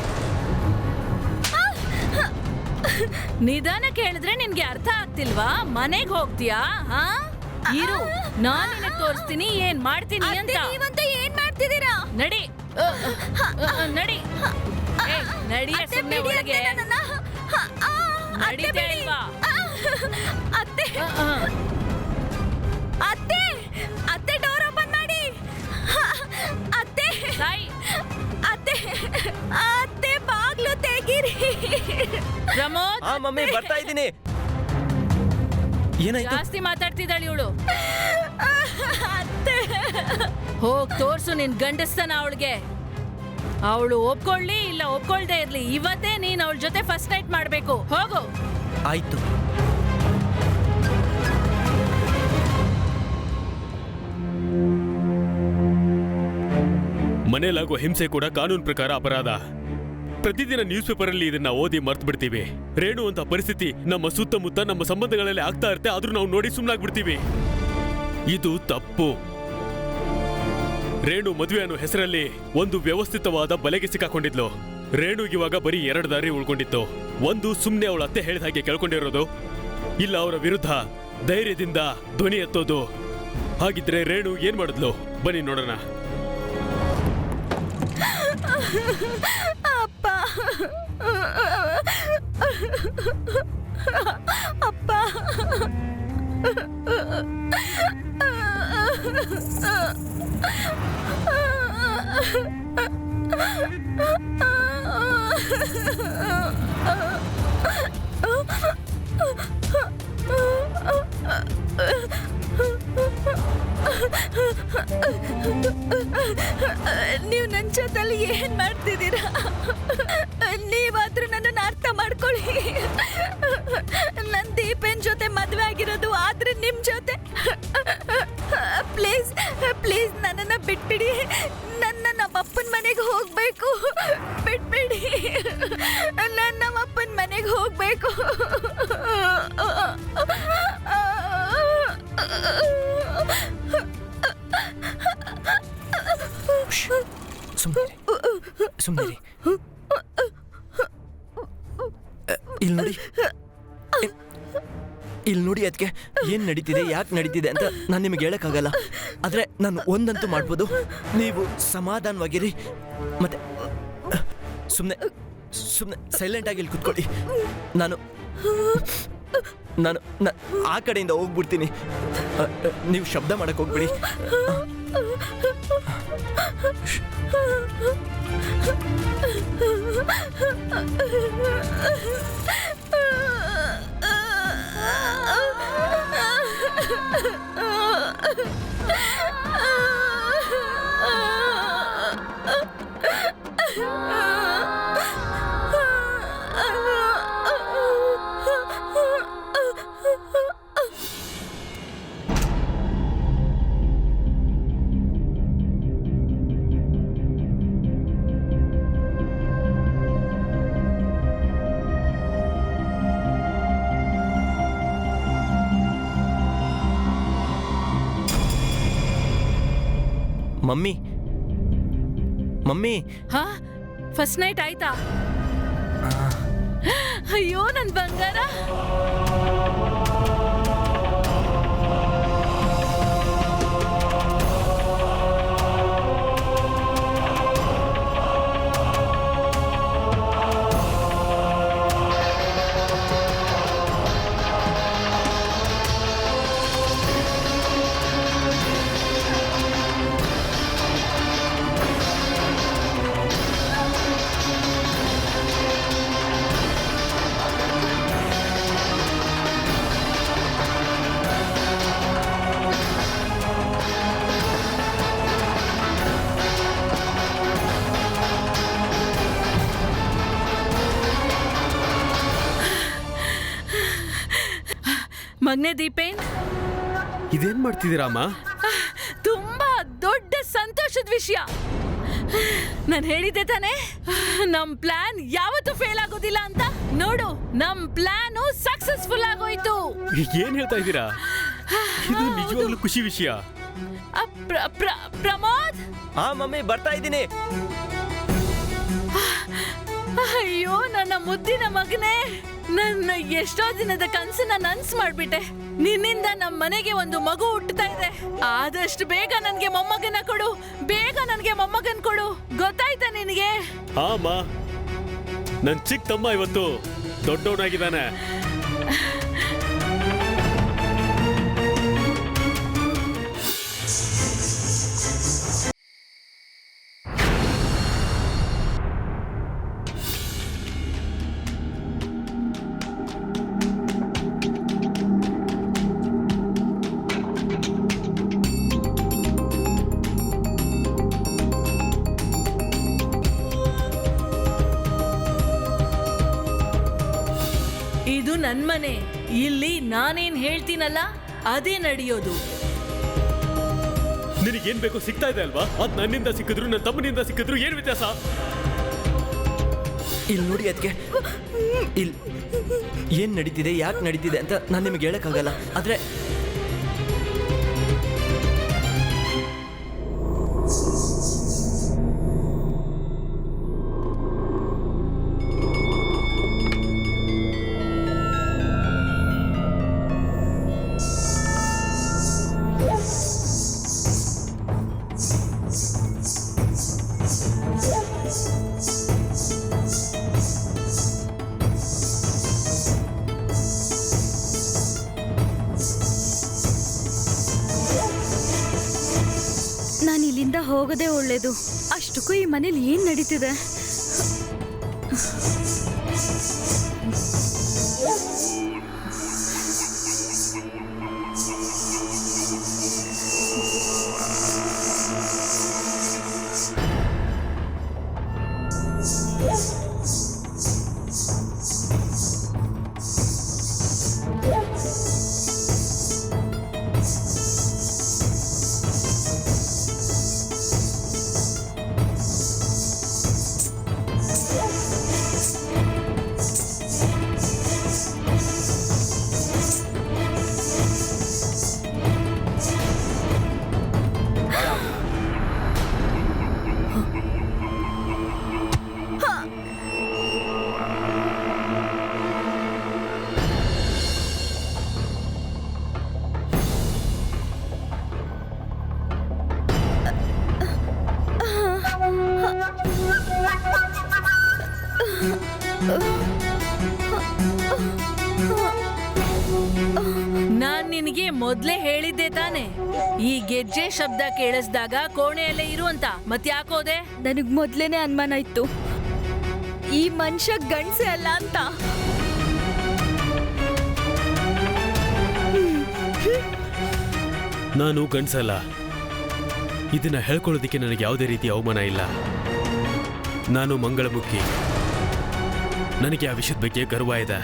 ನಿಧಾನಕ್ಕೆ ಹೇಳಿದ್ರೆ ನಿನ್ಗೆ ಅರ್ಥ ಆಗ್ತಿಲ್ವಾ? ಮನೆಗ್ ಹೋಗ್ತೀಯಾ? ಹಾ, ಇರು, ನಾನ್ ನಿನಗ್ ತೋರಿಸ್ತೀನಿ ಏನ್ ಮಾಡ್ತೀನಿ ಅಂತ. ನೀವಂತೂ ಏನ್ ಮಾಡ್ತಿದ್ದೀರಾ? ನಡಿ ನಡಿ, ನಡಿಯ ಸುಮ್ಮನೆ ಒಳಗೆ. ನಡೀತಾ ಇಲ್ವಾ? ಅತ್ತೆ, ಅತ್ತೆ, ಅತ್ತೆ, ಡೋರ್ ಓಪನ್ ಮಾಡಿ. ಅತ್ತೆ, ಅತ್ತೆ, ಅತ್ತೆ, ಬಾಗ್ಲು ತೆಗೀರಿ. ಪ್ರಮೋದ್, ಹಾ ಮಮ್ಮಿ, ಬರ್ತಾ ಇದ್ದೀನಿ. ಏನಾಯ್ತು? ಜಾಸ್ತಿ ಮಾತಾಡ್ತಿದ್ದಾಳೆ ಇವಳು. ಅತ್ತೆ, ಹೋಗ್ ತೋರ್ಸು ನಿನ್ ಗಂಡಸ್ತನ ಅವಳಿಗೆ. ಅವಳು ಒಪ್ಕೊಳ್ಳಿ ಇಲ್ಲ ಒಪ್ಕೊಳ್ದೇ ಇರ್ಲಿ, ಇವತ್ತೇ ನೀನ್ ಅವಳ ಜೊತೆ ಫಸ್ಟ್ ನೈಟ್ ಮಾಡ್ಬೇಕು. ಹೋಗು. ಆಯ್ತು. ಮನೇಲಾಗೋ ಹಿಂಸೆ ಕೂಡ ಕಾನೂನು ಪ್ರಕಾರ ಅಪರಾಧ. ಪ್ರತಿದಿನ ನ್ಯೂಸ್ ಪೇಪರ್ ಅಲ್ಲಿ ಇದನ್ನ ಓದಿ ಮರ್ತು ಬಿಡ್ತೀವಿ. ರೇಣು ಅಂತ ಪರಿಸ್ಥಿತಿ ನಮ್ಮ ಸುತ್ತಮುತ್ತ ನಮ್ಮ ಸಂಬಂಧಗಳಲ್ಲಿ ಆಗ್ತಾ ಇರುತ್ತೆ, ಆದ್ರೂ ನಾವು ನೋಡಿ ಸುಮ್ಮನಾಗ್ಬಿಡ್ತೀವಿ. ಇದು ತಪ್ಪು. ರೇಣು ಮದುವೆ ಅನ್ನೋ ಹೆಸರಲ್ಲಿ ಒಂದು ವ್ಯವಸ್ಥಿತವಾದ ಬಲೆಗೆ ಸಿಕ್ಕಾಕೊಂಡಿದ್ಲು. ರೇಣುಗಿವಾಗ ಬರೀ 2 ದಾರಿ ಉಳ್ಕೊಂಡಿತ್ತು. ಒಂದು, ಸುಮ್ನೆ ಅವಳ ಅತ್ತೆ ಹೇಳಿದ ಹಾಗೆ ಕೇಳ್ಕೊಂಡಿರೋದು, ಇಲ್ಲ ಅವರ ವಿರುದ್ಧ ಧೈರ್ಯದಿಂದ ಧ್ವನಿ ಎತ್ತೋದು. ಹಾಗಿದ್ರೆ ರೇಣು ಏನ್ ಮಾಡಿದ್ಲು? ಬನ್ನಿ ನೋಡೋಣ. ಅಪ್ಪ, ಅಪ್ಪ, ನೀವು ನನ್ನ ಜೊತೆಲಿ ಏನ್ ಮಾಡ್ತಿದ್ದೀರಾ? ನೀವಾದ್ರೂ ನನ್ನನ್ನು ಅರ್ಥ ಮಾಡ್ಕೊಳ್ಳಿ. ನನ್ ದೀಪನ್ ಜೊತೆ ಮದ್ವೆ ಆಗಿರೋದು, ಆದ್ರೆ ನಿಮ್ ಜೊತೆ. ಪ್ಲೀಸ್ ಪ್ಲೀಸ್ ನನ್ನನ್ನ ಬಿಟ್ಬಿಡಿ. ನಮ್ಮಪ್ಪನ ಮನೆಗೆ ಹೋಗ್ಬೇಕು. ಬಿಟ್ಬಿಡಿ, ನಮ್ಮಪ್ಪನ ಮನೆಗೆ ಹೋಗ್ಬೇಕು. ಸುಮ್ಮನೆ ಇಲ್ಲಿ ನೋಡಿ ಅದಕ್ಕೆ ಏನ್ ನಡೀತಿದೆ, ಯಾಕೆ ನಡೀತಿದೆ ಅಂತ ನಾನು ನಿಮಗೆ ಹೇಳಕ್ಕಾಗಲ್ಲ. ಆದ್ರೆ ನಾನು ಒಂದಂತೂ ಮಾಡ್ಬೋದು, ನೀವು ಸಮಾಧಾನವಾಗಿರಿ. ಮತ್ತೆ ಸುಮ್ಮನೆ ಸೈಲೆಂಟ್ ಆಗಿ ಇಲ್ಲಿ ಕುತ್ಕೊಳ್ಳಿ. ನಾನು ಆ ಕಡೆಯಿಂದ ಹೋಗ್ಬಿಡ್ತೀನಿ. ನೀವು ಶಬ್ದ ಮಾಡಕ್ ಹೋಗ್ಬಿಡಿ. ಮಮ್ಮಿ, ಮಮ್ಮಿ, ಹಾ, ಫಸ್ಟ್ ನೈಟ್ ಆಯ್ತಾ? ಅಯ್ಯೋ ನನ್ ಬಂಗಾರ. ಮಗ್ನೆ ದೀಪೇನ್, ಇದೇನ್ ಮಾಡ್ತಿದ್ದೀರಾ ಅಮ್ಮ? ತುಂಬಾ ದೊಡ್ಡ ಸಂತೋಷದ ವಿಷಯ. ನಾನು ಹೇಳಿದ್ದೆ ತಾನೆ ನಮ್ ಪ್ಲಾನ್ ಯಾವತ್ತೂ ಫೇಲ್ ಆಗೋದಿಲ್ಲ ಅಂತ. ನೋಡು, ನಮ್ ಪ್ಲಾನ್ ಸಕ್ಸಸ್ಫುಲ್ ಆಗೋಯ್ತು. ಏನ್ ಹೇಳ್ತಾ ಇದ್ದೀರಾ? ಇದು ನಿಜವಾಗ್ಲೂ ಖುಷಿ ವಿಷಯ. ಪ್ರಮೋದ್, ಹಾ ಮಮ್ಮಿ, ಬರ್ತಾ ಇದ್ದೀನಿ. ಅಯ್ಯೋ ನನ್ನ ಮುದ್ದಿನ ಮಗನೇ, ನನ್ನ ಎಷ್ಟೋ ದಿನದ ಕನಸನ್ನ ನನ್ಸ್ ಮಾಡ್ಬಿಟ್ಟೆ. ನಿನ್ನಿಂದ ನಮ್ಮ ಮನೆಗೆ ಒಂದು ಮಗು ಹುಟ್ಟುತ್ತಾ ಇದೆ. ಆದಷ್ಟು ಬೇಗ ನನ್ಗೆ ಮೊಮ್ಮಗನ ಕೊಡು, ಬೇಗ ನನ್ಗೆ ಮೊಮ್ಮಗನ್ ಕೊಡು. ಗೊತ್ತಾಯ್ತಾ ನಿನಗೆ? ಹಾ ಅಮ್ಮ, ನನ್ ಚಿಕ್ಕ ತಮ್ಮ ಇವತ್ತು ದೊಡ್ಡವನಾಗಿದ್ದಾನೆ. ಇದು ನನ್ ಮನೆ. ಇಲ್ಲಿ ನಾನೇನ್ ಹೇಳ್ತೀನಲ್ಲ ಅದೇ ನಡೆಯೋದು. ನಿನಗೇನ್ ಬೇಕೋ ಸಿಗ್ತಾ ಇದೆ ಅಲ್ವಾ? ಅದ್ ನನ್ನಿಂದ ಸಿಕ್ಕಿದ್ರು ನನ್ನ ತಮ್ಮನಿಂದ ಸಿಕ್ಕಿದ್ರು ಏನ್ ವ್ಯತ್ಯಾಸ? ಇಲ್ಲಿ ನೋಡಿ, ಅದಕ್ಕೆ ಇಲ್ಲಿ ಏನ್ ನಡೀತಿದೆ, ಯಾಕೆ ನಡೀತಿದೆ ಅಂತ ನಾನು ನಿಮಗೆ ಹೇಳಕ್ಕಾಗಲ್ಲ. ಆದ್ರೆ ನಾನು ಇಲ್ಲಿಂದ ಹೋಗೋದೇ ಒಳ್ಳೇದು. ಅಷ್ಟಕ್ಕೂ ಈ ಮನೇಲಿ ಏನ್ ನಡೀತಿದೆ? ನಾನ್ ನಿನಗೆ ಮೊದ್ಲೇ ಹೇಳಿದ್ದೆ ತಾನೆ, ಈ ಗೆಜ್ಜೆ ಶಬ್ದ ಕೇಳಿಸ್ದಾಗ ಕೋಣೆಯಲ್ಲೇ ಇರು ಅಂತ. ಮತ್ಯಾಕೋದೆ? ನನಗ್ ಮೊದ್ಲೇನೆ ಅನುಮಾನ ಇತ್ತು, ಈ ಮನುಷ್ಯ ಗಂಡ್ಸೆ ಅಲ್ಲ ಅಂತ. ನಾನು ಗಂಡ್ಸಲ್ಲ. ಇದನ್ನ ಹೇಳ್ಕೊಳ್ಳೋದಿಕ್ಕೆ ನನಗೆ ಯಾವುದೇ ರೀತಿ ಅವಮಾನ ಇಲ್ಲ. ನಾನು ಮಂಗಳಮುಖಿ. ನನಗೆ ಆ ವಿಷಯದ ಬಗ್ಗೆ ಗರ್ವ ಇದೆ.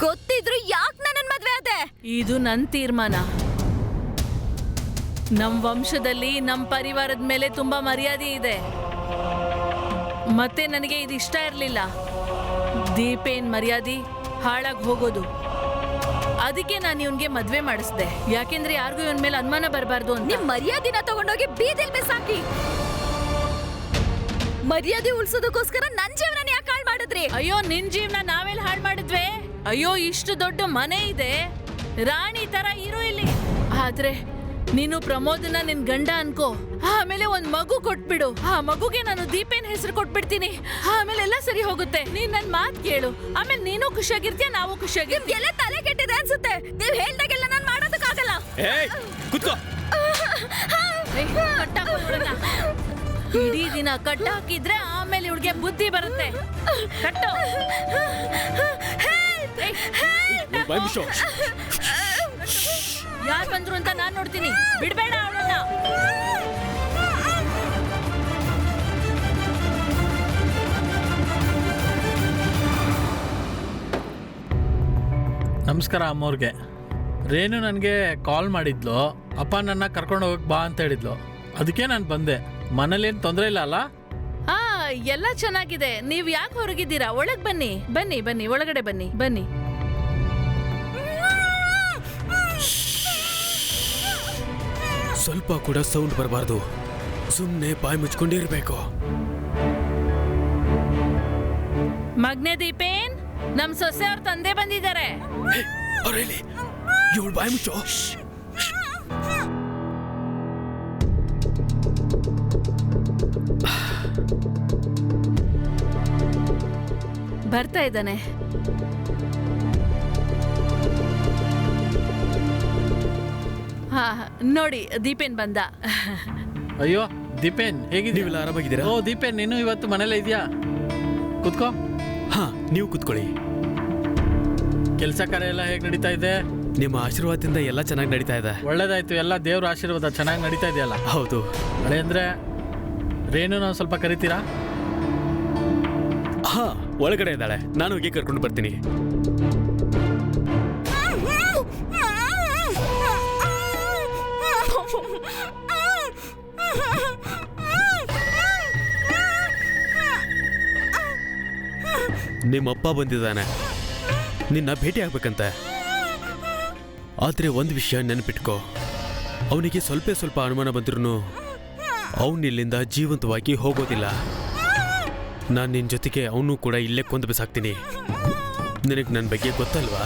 ಗೊತ್ತಿದ್ರು ಯಾಕೆ ನನ್ನ ಮದ್ವೆ ಆದೆ? ಇದು ನನ್ ತೀರ್ಮಾನ. ನಮ್ ವಂಶದಲ್ಲಿ ನಮ್ ಪರಿವಾರದ ಮೇಲೆ ತುಂಬಾ ಮರ್ಯಾದೆ ಇದೆ. ಮತ್ತೆ ನನಗೆ ಇದು ಇಷ್ಟ ಇರ್ಲಿಲ್ಲ. ದೀಪೇನ್ ಮರ್ಯಾದೆ ಹಾಳಾಗಿ ಹೋಗೋದು. ಅದಕ್ಕೆ ನಾನು ಇವನ್ಗೆ ಮದ್ವೆ ಮಾಡಿಸ್ದೆ. ಯಾಕೆಂದ್ರೆ ಯಾರಿಗೂ ಇವನ್ ಮೇಲೆ ಅನುಮಾನ ಬರಬಾರ್ದು ಅಂತ. ನಿಮ್ ಮರ್ಯಾದಿನ ತಗೊಂಡೋಗಿ ಬೀದಿಲ್ ಬಿಸಾಕಿ. ಮರ್ಯಾದೆ ಉಳ್ಸೋದಕ್ಕೋಸ್ಕರ ನನ್ ಜೀವನ ಯಾಕೆ ಹಾಳು ಮಾಡಿದ್ರಿ? ಅಯ್ಯೋ, ನಿನ್ ಜೀವನ ನಾವೆಲ್ಲ ಹಾಳು ಮಾಡಿದ್ವಿ? ಅಯ್ಯೋ, ಇಷ್ಟು ದೊಡ್ಡ ಮನೆ ಇದೆ, ರಾಣಿ ತರ ಇರು ಇಲ್ಲಿ. ಆದ್ರೆ ನೀನು ಪ್ರಮೋದನ ನಿನ್ ಗಂಡ ಅನ್ಕೋ, ಆಮೇಲೆ ಒಂದ್ ಮಗು ಕೊಟ್ಬಿಡು. ಆ ಮಗುಗೆ ನಾನು ದೀಪೇನ್ ಹೆಸರು ಕೊಟ್ಬಿಡ್ತೀನಿ. ಆಮೇಲೆ ಎಲ್ಲ ಸರಿ ಹೋಗುತ್ತೆ. ನೀನ್ ನನ್ ಮಾತ್ ಕೇಳು, ಆಮೇಲೆ ನೀನು ಖುಷಿಯಾಗಿರ್ತೀಯ, ನಾವು ಖುಷಿಯಾಗಿರ್ತೀವಿ. ಎಲ್ಲ ತಲೆ ಕೆಟ್ಟಿದೆ ಅನ್ಸುತ್ತೆ. ನೀವ್ ಹೇಳ್ದಾಗೆಲ್ಲ ನಾನ್ ಮಾಡೋದಕ್ಕಾಗಲ್ಲ. ಇಡೀ ದಿನ ಕಟ್ಟ ಹಾಕಿದ್ರೆ ಆಮೇಲೆ ಇವ್ಳಿಗೆ ಬುದ್ಧಿ ಬರುತ್ತೆ. ಕಟ್ಟು. ಯಾರು ಬಂದ್ರು ಅಂತ ನಾನ್ ನೋಡ್ತೀನಿ. ಬಿಡ್ಬೇಡ ಅವಳನ್ನ. ನಮಸ್ಕಾರ ಅಮ್ಮವ್ರಿಗೆ. ರೇಣು ನನಗೆ ಕಾಲ್ ಮಾಡಿದ್ಲು, ಅಪ್ಪ ನನ್ನ ಕರ್ಕೊಂಡು ಹೋಗಕ್ಕೆ ಬಾ ಅಂತ ಹೇಳಿದ್ಲು. ಅದಕ್ಕೆ ನಾನು ಬಂದೆ. ಮನೇಲೇನು ತೊಂದರೆ ಇಲ್ಲ ಅಲ್ಲ? ಹಾ, ಎಲ್ಲ ಚೆನ್ನಾಗಿದೆ. ನೀವ್ ಯಾಕೆ ಹೊರಗಿದ್ದೀರಾ? ಒಳಗ್ ಬನ್ನಿ ಬನ್ನಿ ಬನ್ನಿ, ಒಳಗಡೆ ಬನ್ನಿ ಬನ್ನಿ. ಸ್ವಲ್ಪ ಕೂಡ ಸೌಂಡ್ ಬರಬಾರ್ದು. ಸುಮ್ಮನೆ ಬಾಯಿ ಮುಚ್ಕೊಂಡಿರ್ಬೇಕು. ಮಗ್ನೆ ದೀಪೇನ್, ನಮ್ ಸೊಸೆ ಅವ್ರ ತಂದೆ ಬಂದಿದ್ದಾರೆ. ಇವಳು ಬಾಯಿ ಮುಚ್ಚೋ. ಬರ್ತಾ ಇದ್ದಾನೆ. ಹಾ, ನೋಡಿ ದೀಪೇನ್ ಬಂದ. ಅಯ್ಯೋ ದೀಪೇನ್, ಹೇಗಿದ್ದೀವಿ? ನೀವೆಲ್ಲ ಆರಾಮಾಗಿದ್ದೀರಾ? ಓ ದೀಪೇನ್, ನೀನು ಇವತ್ತು ಮನೇಲೇ ಇದೆಯಾ? ಕುತ್ಕೋ. ಹಾ, ನೀವು ಕುತ್ಕೊಳ್ಳಿ. ಕೆಲಸ ಕಾರ್ಯ ಎಲ್ಲ ಹೇಗೆ ನಡೀತಾ ಇದೆ? ನಿಮ್ಮ ಆಶೀರ್ವಾದದಿಂದ ಎಲ್ಲ ಚೆನ್ನಾಗಿ ನಡೀತಾ ಇದೆ. ಒಳ್ಳೇದಾಯ್ತು, ಎಲ್ಲ ದೇವ್ರ ಆಶೀರ್ವಾದ ಚೆನ್ನಾಗಿ ನಡೀತಾ ಇದೆಯಲ್ಲ. ಹೌದು. ಅಳೆ ಅಂದ್ರೆ ರೇಣು ನಾವು ಸ್ವಲ್ಪ ಕರಿತೀರಾ? ಹಾ, ಒಳಗಡೆ ಇದ್ದಾಳೆ. ನಾನು ಹೋಗಿ ಕರ್ಕೊಂಡು ಬರ್ತೀನಿ. ನಿಮ್ಮಪ್ಪ ಬಂದಿದ್ದಾನೆ, ನಿನ್ನ ಭೇಟಿ ಆಗ್ಬೇಕಂತೆ. ಆದ್ರೆ ಒಂದು ವಿಷಯ ನೆನಪಿಟ್ಕೋ, ಅವನಿಗೆ ಸ್ವಲ್ಪ ಅನುಮಾನ ಬಂದ್ರೂ ಅವನಿಲ್ಲಿಂದ ಜೀವಂತವಾಗಿ ಹೋಗೋದಿಲ್ಲ. ನಾನು ನಿನ್ನ ಜೊತೆಗೆ ಅವನು ಕೂಡ ಇಲ್ಲೇ ಕೊಂದು ಬಿಸಾಕ್ತೀನಿ. ನಿನಗೆ ನನ್ನ ಬಗ್ಗೆ ಗೊತ್ತಲ್ವಾ?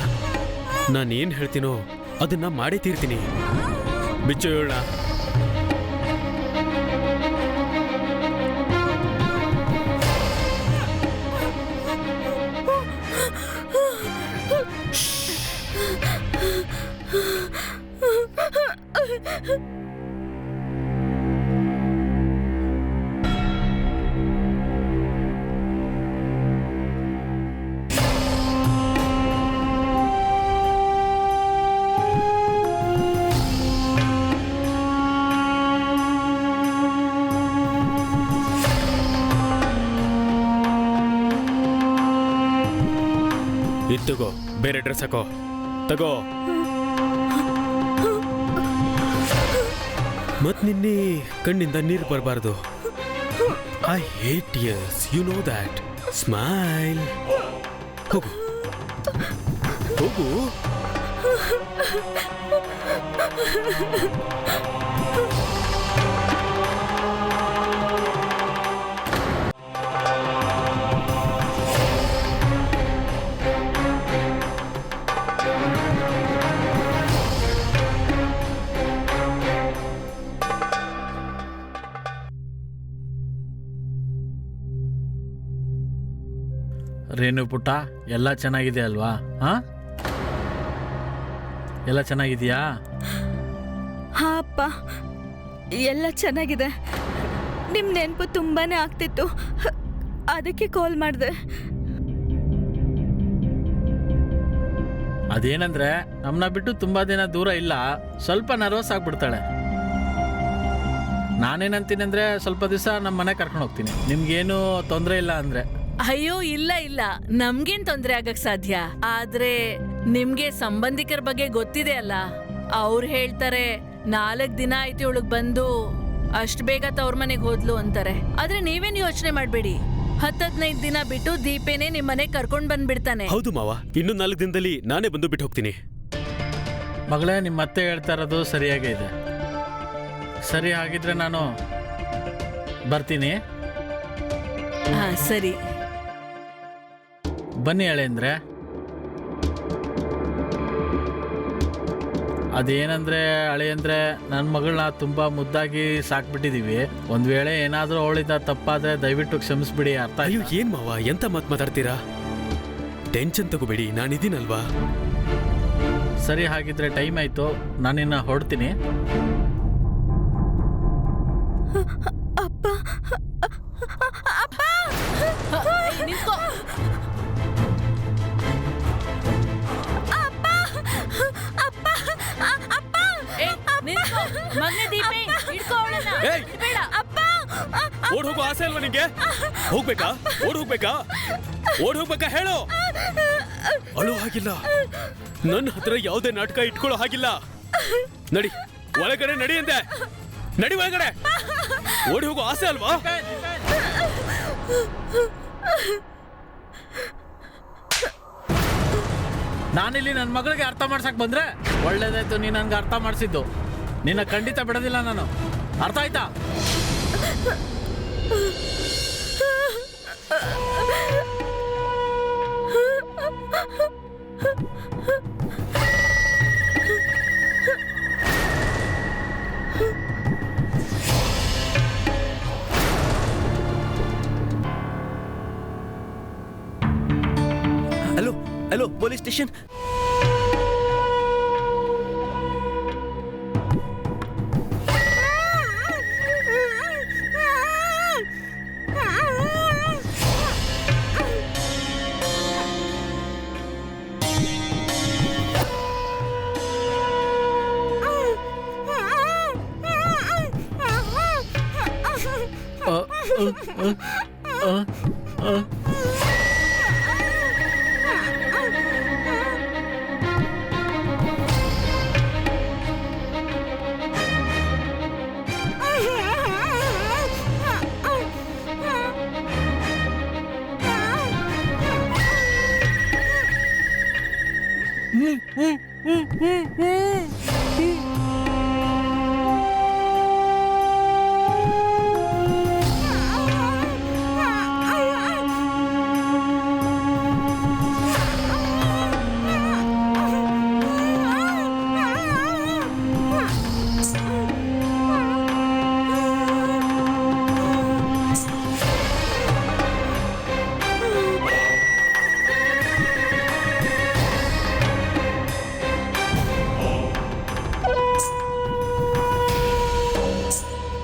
ನಾನು ಏನು ಹೇಳ್ತೀನೋ ಅದನ್ನ ಮಾಡೇ ತೀರ್ತೀನಿ. ಬಿಚ್ಚು ಹೇಳ. ತಗೋ, ಬೇರೆ ಡ್ರೆಸ್ ಹಾಕೋ. ತಗೋ. ಮತ್ ನಿನ್ನೆ ಕಣ್ಣಿಂದ ನೀರು ಬರಬಾರ್ದು. I hate tears, you know that. Smile. ಹೋಗು ಹೋಗು. ರೇಣು ಪುಟ್ಟ, ಎಲ್ಲ ಚೆನ್ನಾಗಿದೆ ಅಲ್ವಾ? ಹಾ, ಎಲ್ಲ ಚೆನ್ನಾಗಿದೆಯಾ? ಹಾ ಅಪ್ಪ, ಎಲ್ಲ ಚೆನ್ನಾಗಿದೆ. ನಿಮ್ಮ ನೆನಪು ತುಂಬಾನೇ ಆಗ್ತಿತ್ತು, ಅದಕ್ಕೆ ಕಾಲ್ ಮಾಡಿದೆ. ಅದೇನಂದ್ರೆ ನಮ್ಮನ್ನ ಬಿಟ್ಟು ತುಂಬಾ ದಿನ ದೂರ ಇಲ್ಲ, ಸ್ವಲ್ಪ ನರ್ವಸ್ ಆಗ್ಬಿಡ್ತಾಳೆ. ನಾನೇನಂತೀನಿ ಅಂದ್ರೆ ಸ್ವಲ್ಪ ದಿವಸ ನಮ್ಮ ಮನೆ ಕರ್ಕೊಂಡು ಹೋಗ್ತೀನಿ, ನಿಮ್ಗೇನು ತೊಂದರೆ ಇಲ್ಲ ಅಂದ್ರೆ. ಅಯ್ಯೋ ಇಲ್ಲ ಇಲ್ಲ, ನಮ್ಗೇನ್ ತೊಂದ್ರೆ ಆಗಕ್ ಸಾಧ್ಯ. ಆದ್ರೆ ನಿಮ್ಗೆ ಸಂಬಂಧಿಕರ ಬಗ್ಗೆ ಗೊತ್ತಿದೆ ಅಲ್ಲ, ಅವ್ರು ಹೇಳ್ತಾರೆ 4 ದಿನ ಆಯ್ತು ಇವಳಗ್ ಬಂದು, ಅಷ್ಟ್ ಬೇಗ ತವ್ರ ಮನೆಗ್ ಹೋದ್ಲು ಅಂತಾರೆ. ಆದ್ರೆ ನೀವೇನ್ ಯೋಚನೆ ಮಾಡ್ಬೇಡಿ, 10-15 ದಿನ ಬಿಟ್ಟು ದೀಪೇನೆ ನಿಮ್ ಮನೆಗ್ ಕರ್ಕೊಂಡ್ ಬಂದ್ಬಿಡ್ತಾನೆ. ಹೌದು ಮಾವ, ಇನ್ನು 4 ದಿನದಲ್ಲಿ ನಾನೇ ಬಂದು ಬಿಟ್ಟು ಹೋಗ್ತೀನಿ. ಮಗಳೇ, ನಿಮ್ಮ ಅತ್ತೆ ಹೇಳ್ತಾ ಇರೋದು ಸರಿಯಾಗೇ ಇದೆ. ಸರಿ, ಹಾಗಿದ್ರೆ ನಾನು ಬರ್ತೀನಿ. ಹಾ ಸರಿ, ಬನ್ನಿ ಅಳೆಂದ್ರೆ. ಅದೇನಂದ್ರೆ ಅಳೆಯಂದ್ರೆ, ನನ್ನ ಮಗಳನ್ನ ತುಂಬಾ ಮುದ್ದಾಗಿ ಸಾಕ್ಬಿಟ್ಟಿದೀವಿ. ಒಂದ್ ವೇಳೆ ಏನಾದ್ರೂ ಅವಳಿಂದ ತಪ್ಪಾದ್ರೆ ದಯವಿಟ್ಟು ಕ್ಷಮಿಸ್ಬಿಡಿ. ಅರ್ಥ ಅಯ್ಯೋ, ಆಯ್ತಾ? ಏನ್ ಮಾವ, ಎಂತ ಮಾತಾಡ್ತೀರಾ? ಟೆನ್ಷನ್ ತಗೋಬೇಡಿ, ನಾನಿದ್ದೀನಲ್ವಾ. ಸರಿ, ಹಾಗಿದ್ರೆ ಟೈಮ್ ಆಯ್ತು, ನಾನಿನ್ನ ಹೊರಡ್ತೀನಿ. ಅಪ್ಪ ಅಪ್ಪ, ನಿಂತ್ಕೋ. ಮಗನೇ ದೀಪೇ, ಹಿಡ್ಕೋ ಅವಳನ್ನ. ಬೇಡ. ಓಡ್ ಹೋಗೋ ಆಸೆ ಅಲ್ವಾ ನಿಂಗೆ? ಹೋಗ್ಬೇಕಾ? ಓಡ್ ಹೋಗ್ಬೇಕಾ? ಓಡ್ ಹೋಗ್ಬೇಕಾ ಹೇಳು. ಅಳು ಹಾಗಿಲ್ಲ, ನನ್ನ ಹತ್ರ ಯಾವುದೇ ನಾಟಕ ಇಟ್ಕೊಳ್ಳೋ ಹಾಗಿಲ್ಲ. ನಡಿ ಒಳಗಡೆ, ನಡಿ ಅಂತೆ, ನಡಿ ಒಳಗಡೆ. ಓಡಿ ಹೋಗೋ ಆಸೆ ಅಲ್ವಾ? ನಾನಿಲ್ಲಿ ನನ್ನ ಮಗಳಿಗೆ ಅರ್ಥ ಮಾಡ್ಸಕ್ ಬಂದ್ರೆ ಒಳ್ಳೇದಾಯ್ತು. ನೀ ನನ್ಗೆ ಅರ್ಥ ಮಾಡಿಸಿದ್ದು. ನಿನ್ನ ಖಂಡಿತ ಬಿಡೋದಿಲ್ಲ ನಾನು, ಅರ್ಥ ಆಯ್ತಾ? Hello hello, police station.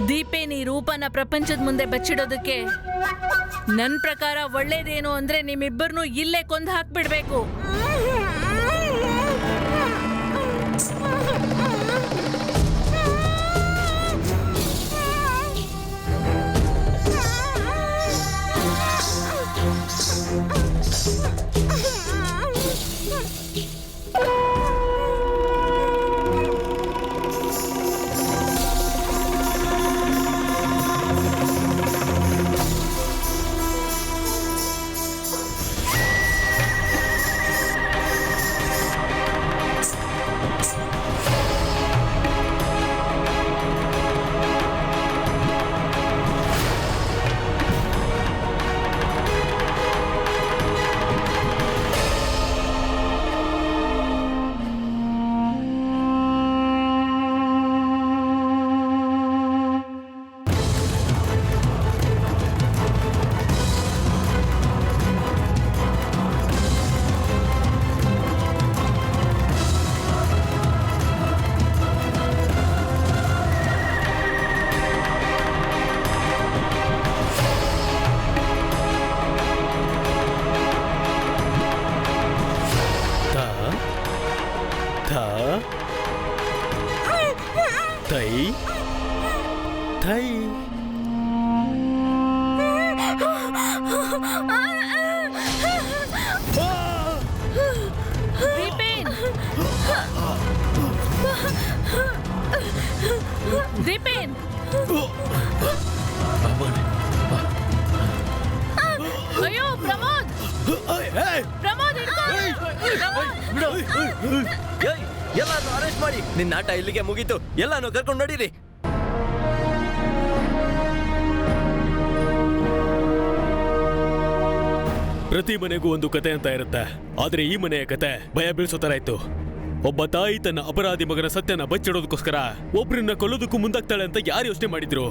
ದೀಪೇನ್ ಈ ರೂಪನ ಪ್ರಪಂಚದ ಮುಂದೆ ಬಚ್ಚಿಡೋದಕ್ಕೆ ನನ್ ಪ್ರಕಾರ ಒಳ್ಳೇದೇನು ಅಂದ್ರೆ ನಿಮ್ಮಿಬ್ಬರನ್ನು ಇಲ್ಲೇ ಕೊಂದು ಹಾಕ್ಬಿಡ್ಬೇಕು. ದೀಪೇನ್, ಅಯ್ಯೋ ಪ್ರಮೋದ್, ಪ್ರಮೋದ್ ಎಲ್ಲಾನು ಅರೆಸ್ಟ್ ಮಾಡಿ. ನಿನ್ನ ಆಟ ಇಲ್ಲಿಗೆ ಮುಗೀತು, ಎಲ್ಲಾನು ಕರ್ಕೊಂಡು ನಡೀರಿ. ಪ್ರತಿ ಮನೆಗೂ ಒಂದು ಕತೆ ಅಂತ ಇರುತ್ತೆ, ಆದ್ರೆ ಈ ಮನೆಯ ಕತೆ ಭಯ ಬೀಳ್ಸೋ ತರ ಇತ್ತು. ಒಬ್ಬ ತಾಯಿ ತನ್ನ ಅಪರಾಧಿ ಮಗನ ಸತ್ಯನ ಬಚ್ಚಿಡೋದಕ್ಕೋಸ್ಕರ ಒಬ್ರನ್ನ ಕೊಲ್ಲೋದಕ್ಕೂ ಮುಂದಾಗ್ತಾಳೆ ಅಂತ ಯಾರು ಯೋಚನೆ ಮಾಡಿದ್ರು?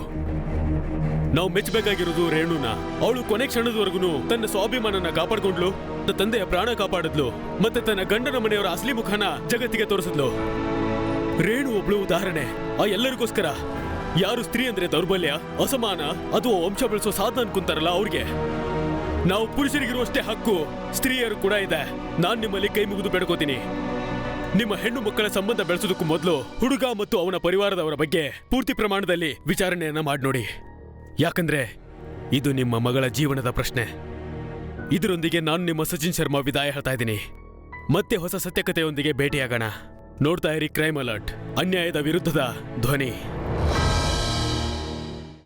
ನಾವು ಮೆಚ್ಚಬೇಕಾಗಿರೋದು ರೇಣುನ. ಅವಳು ಕೊನೆ ಕ್ಷಣದವರೆಗೂ ತನ್ನ ಸ್ವಾಭಿಮಾನನ ಕಾಪಾಡ್ಕೊಂಡ್ಲು, ತಂದೆಯ ಪ್ರಾಣ ಕಾಪಾಡಿದ್ಲು, ಮತ್ತೆ ತನ್ನ ಗಂಡನ ಮನೆಯವರ ಅಸಲಿ ಮುಖನ ಜಗತ್ತಿಗೆ ತೋರಿಸಿದ್ಲು. ರೇಣು ಒಬ್ಳು ಉದಾಹರಣೆ. ಆ ಎಲ್ಲರಿಗೋಸ್ಕರ ಯಾರು ಸ್ತ್ರೀ ಅಂದ್ರೆ ದೌರ್ಬಲ್ಯ, ಅಸಮಾನ, ಅದು ವಂಶ ಬೆಳೆಸೋ ಸಾಧನ ಅನ್ಕೊಂತಾರಲ್ಲ ಅವ್ರಿಗೆ. ನಾವು ಪುರುಷರಿಗಿರುವಷ್ಟೇ ಹಕ್ಕು ಸ್ತ್ರೀಯರು ಕೂಡ ಇದೆ. ನಾನ್ ನಿಮ್ಮಲ್ಲಿ ಕೈ ಮುಗಿದು ಬೇಡ್ಕೋತೀನಿ, ನಿಮ್ಮ ಹೆಣ್ಣು ಮಕ್ಕಳ ಸಂಬಂಧ ಬೆಳೆಸೋದಕ್ಕೂ ಮೊದಲು ಹುಡುಗ ಮತ್ತು ಅವನ ಪರಿವಾರದವರ ಬಗ್ಗೆ ಪೂರ್ತಿ ಪ್ರಮಾಣದಲ್ಲಿ ವಿಚಾರಣೆಯನ್ನ ಮಾಡಿ ನೋಡಿ. ಯಾಕಂದ್ರೆ ಇದು ನಿಮ್ಮ ಮಗಳ ಜೀವನದ ಪ್ರಶ್ನೆ. ಇದರೊಂದಿಗೆ ನಾನು ನಿಮ್ಮ ಸಚಿನ್ ಶರ್ಮಾ ವಿದಾಯ ಹೇಳ್ತಾ ಇದ್ದೀನಿ. ಮತ್ತೆ ಹೊಸ ಸತ್ಯಕತೆಯೊಂದಿಗೆ ಭೇಟಿಯಾಗೋಣ. ನೋಡ್ತಾ ಇರಿ ಕ್ರೈಮ್ ಅಲರ್ಟ್, ಅನ್ಯಾಯದ ವಿರುದ್ಧದ ಧ್ವನಿ.